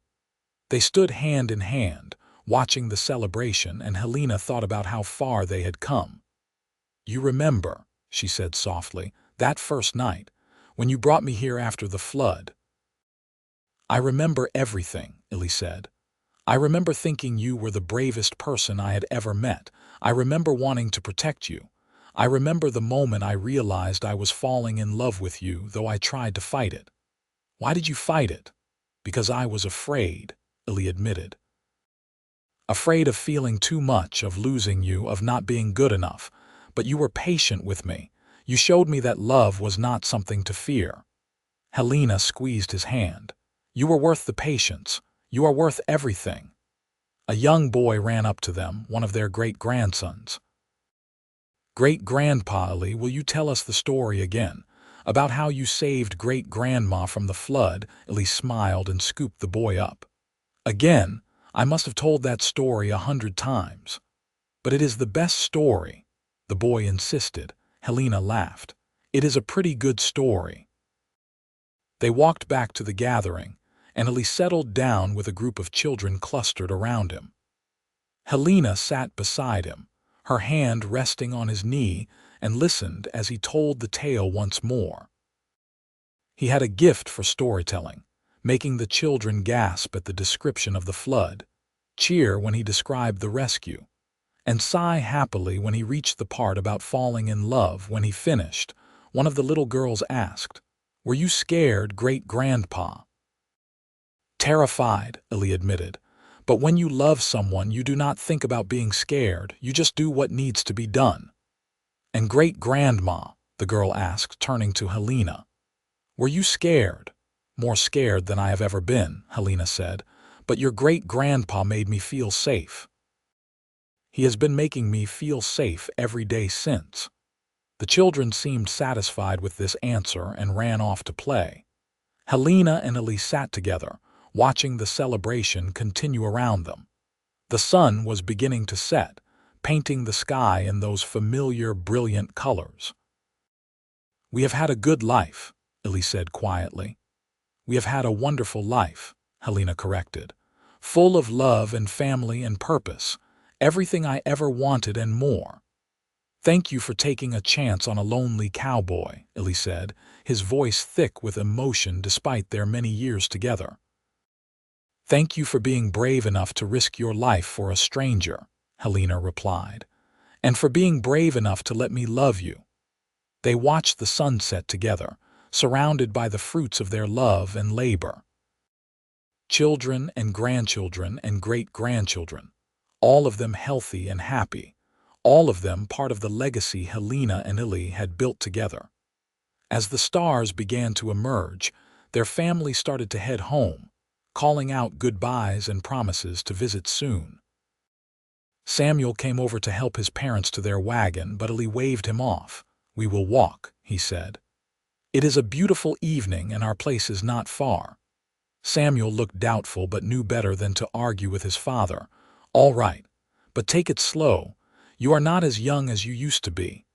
S1: They stood hand in hand, watching the celebration, and Helena thought about how far they had come. "You remember," she said softly, "that first night, when you brought me here after the flood?" "I remember everything," Eli said. "I remember thinking you were the bravest person I had ever met. I remember wanting to protect you. I remember the moment I realized I was falling in love with you, though I tried to fight it." "Why did you fight it?" "Because I was afraid," Eli admitted. "Afraid of feeling too much, of losing you, of not being good enough. But you were patient with me. You showed me that love was not something to fear." Helena squeezed his hand. "You were worth the patience. You are worth everything." A young boy ran up to them, one of their great-grandsons. "Great-grandpa Eli, will you tell us the story again, about how you saved great-grandma from the flood?" Eli smiled and scooped the boy up. "Again, I must have told that story 100 times. But it is the best story," the boy insisted. Helena laughed. "It is a pretty good story." They walked back to the gathering, and Eli settled down with a group of children clustered around him. Helena sat beside him, her hand resting on his knee, and listened as he told the tale once more. He had a gift for storytelling, making the children gasp at the description of the flood, cheer when he described the rescue, and sigh happily when he reached the part about falling in love. When he finished, one of the little girls asked, "Were you scared, great-grandpa?" "Terrified," Eli admitted. "But when you love someone, you do not think about being scared, you just do what needs to be done." "And great-grandma?" the girl asked, turning to Helena. "Were you scared?" "More scared than I have ever been," Helena said. "But your great-grandpa made me feel safe. He has been making me feel safe every day since." The children seemed satisfied with this answer and ran off to play. Helena and Eli sat together, watching the celebration continue around them. The sun was beginning to set, painting the sky in those familiar, brilliant colors. "We have had a good life," Eli said quietly. "We have had a wonderful life," Helena corrected. "Full of love and family and purpose, everything I ever wanted and more." "Thank you for taking a chance on a lonely cowboy," Eli said, his voice thick with emotion despite their many years together. "Thank you for being brave enough to risk your life for a stranger," Helena replied. and for being brave enough to let me love you." They watched the sunset together, surrounded by the fruits of their love and labor. Children and grandchildren and great-grandchildren, all of them healthy and happy, all of them part of the legacy Helena and Eli had built together. As the stars began to emerge, their family started to head home, calling out goodbyes and promises to visit soon. Samuel came over to help his parents to their wagon, but Eli waved him off. "We will walk," he said. "It is a beautiful evening and our place is not far." Samuel looked doubtful but knew better than to argue with his father. "All right, but take it slow. You are not as young as you used to be."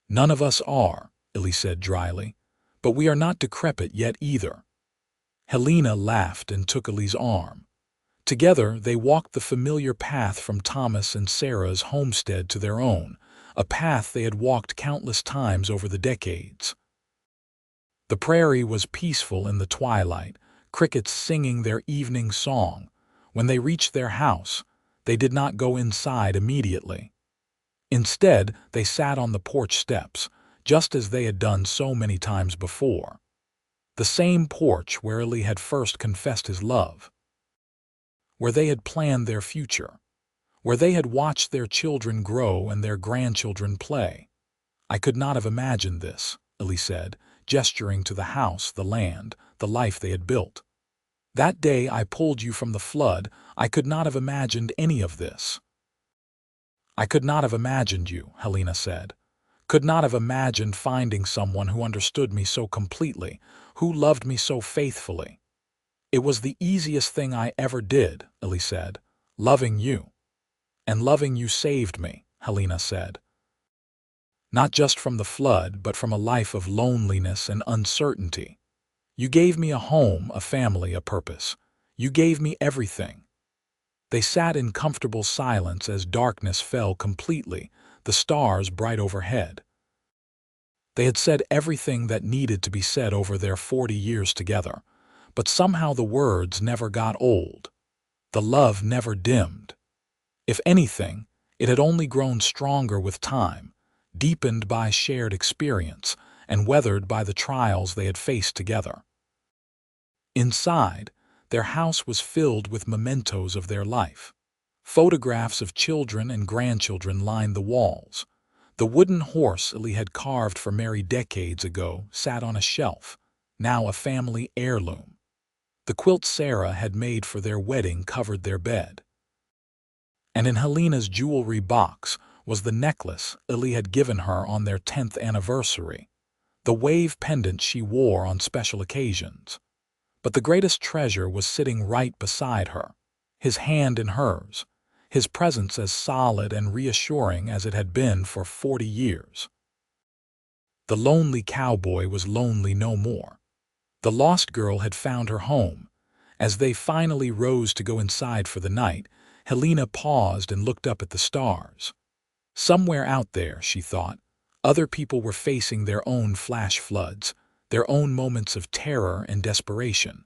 S1: "None of us are," Eli said dryly, "but we are not decrepit yet either." Helena laughed and took Eli's arm. Together they walked the familiar path from Thomas and Sarah's homestead to their own, a path they had walked countless times over the decades. The prairie was peaceful in the twilight, crickets singing their evening song. When they reached their house, they did not go inside immediately. Instead, they sat on the porch steps, just as they had done so many times before. The same porch where Eli had first confessed his love, where they had planned their future, where they had watched their children grow and their grandchildren play. "I could not have imagined this," Eli said, gesturing to the house, the land, the life they had built. "That day I pulled you from the flood, I could not have imagined any of this." "I could not have imagined you," Helena said. "Could not have imagined finding someone who understood me so completely, who loved me so faithfully." "It was the easiest thing I ever did," Eli said, "loving you." "And loving you saved me," Helena said. "Not just from the flood, but from a life of loneliness and uncertainty. You gave me a home, a family, a purpose. You gave me everything." They sat in comfortable silence as darkness fell completely, the stars bright overhead. They had said everything that needed to be said over their 40 years together, but somehow the words never got old. The love never dimmed. If anything, it had only grown stronger with time, deepened by shared experience, and weathered by the trials they had faced together. Inside, their house was filled with mementos of their life. Photographs of children and grandchildren lined the walls. The wooden horse Eli had carved for Mary decades ago sat on a shelf, now a family heirloom. The quilt Sarah had made for their wedding covered their bed. And in Helena's jewelry box was the necklace Eli had given her on their 10th anniversary, the wave pendant she wore on special occasions. But the greatest treasure was sitting right beside her, his hand in hers, his presence as solid and reassuring as it had been for 40 years. The lonely cowboy was lonely no more. The lost girl had found her home. As they finally rose to go inside for the night, Helena paused and looked up at the stars. Somewhere out there, she thought, other people were facing their own flash floods, their own moments of terror and desperation.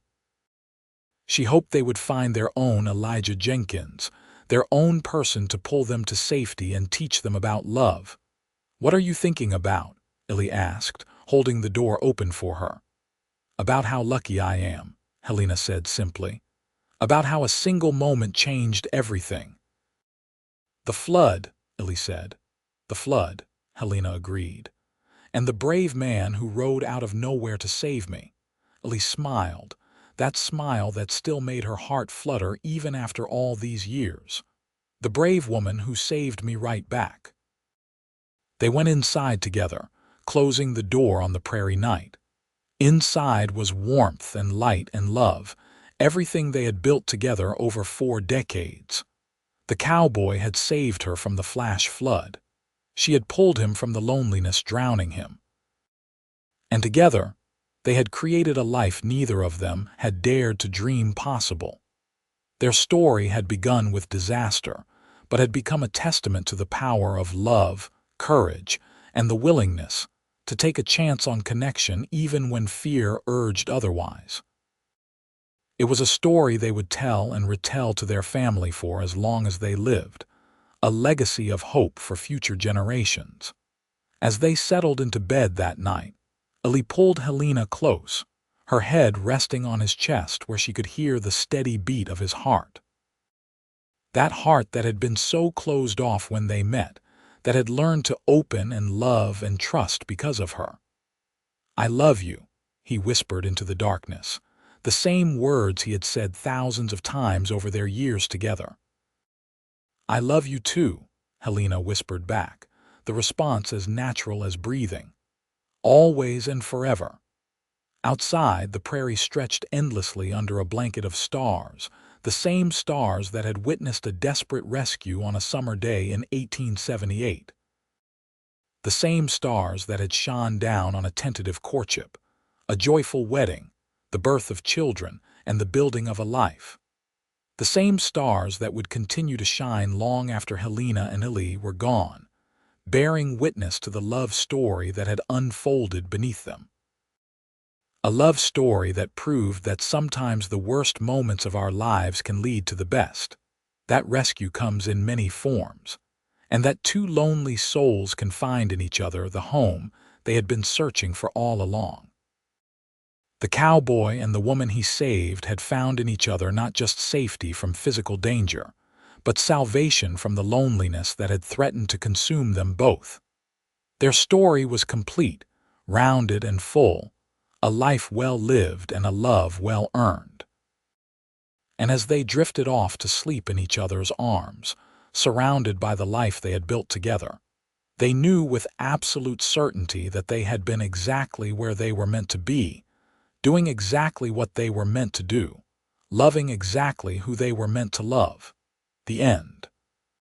S1: She hoped they would find their own Elijah Jenkins, their own person to pull them to safety and teach them about love. "What are you thinking about?" Eli asked, holding the door open for her. "About how lucky I am," Helena said simply. "About how a single moment changed everything." "The flood," Eli said. "The flood," Helena agreed. "And the brave man who rode out of nowhere to save me." Eli smiled, that smile that still made her heart flutter even after all these years. "The brave woman who saved me right back." They went inside together, closing the door on the prairie night. Inside was warmth and light and love, everything they had built together over 4 decades. The cowboy had saved her from the flash flood. She had pulled him from the loneliness drowning him. And together, they had created a life neither of them had dared to dream possible. Their story had begun with disaster, but had become a testament to the power of love, courage, and the willingness to take a chance on connection even when fear urged otherwise. It was a story they would tell and retell to their family for as long as they lived, a legacy of hope for future generations. As they settled into bed that night, Eli pulled Helena close, her head resting on his chest where she could hear the steady beat of his heart. That heart that had been so closed off when they met, that had learned to open and love and trust because of her. "I love you," he whispered into the darkness, the same words he had said thousands of times over their years together. "I love you too," Helena whispered back, the response as natural as breathing. "Always and forever." Outside, the prairie stretched endlessly under a blanket of stars, the same stars that had witnessed a desperate rescue on a summer day in 1878. The same stars that had shone down on a tentative courtship, a joyful wedding, the birth of children, and the building of a life. The same stars that would continue to shine long after Helena and Eli were gone, bearing witness to the love story that had unfolded beneath them. A love story that proved that sometimes the worst moments of our lives can lead to the best. That rescue comes in many forms, and that two lonely souls can find in each other the home they had been searching for all along. The cowboy and the woman he saved had found in each other not just safety from physical danger, but salvation from the loneliness that had threatened to consume them both. Their story was complete, rounded and full, a life well lived and a love well earned. And as they drifted off to sleep in each other's arms, surrounded by the life they had built together, they knew with absolute certainty that they had been exactly where they were meant to be, doing exactly what they were meant to do, loving exactly who they were meant to love. The end.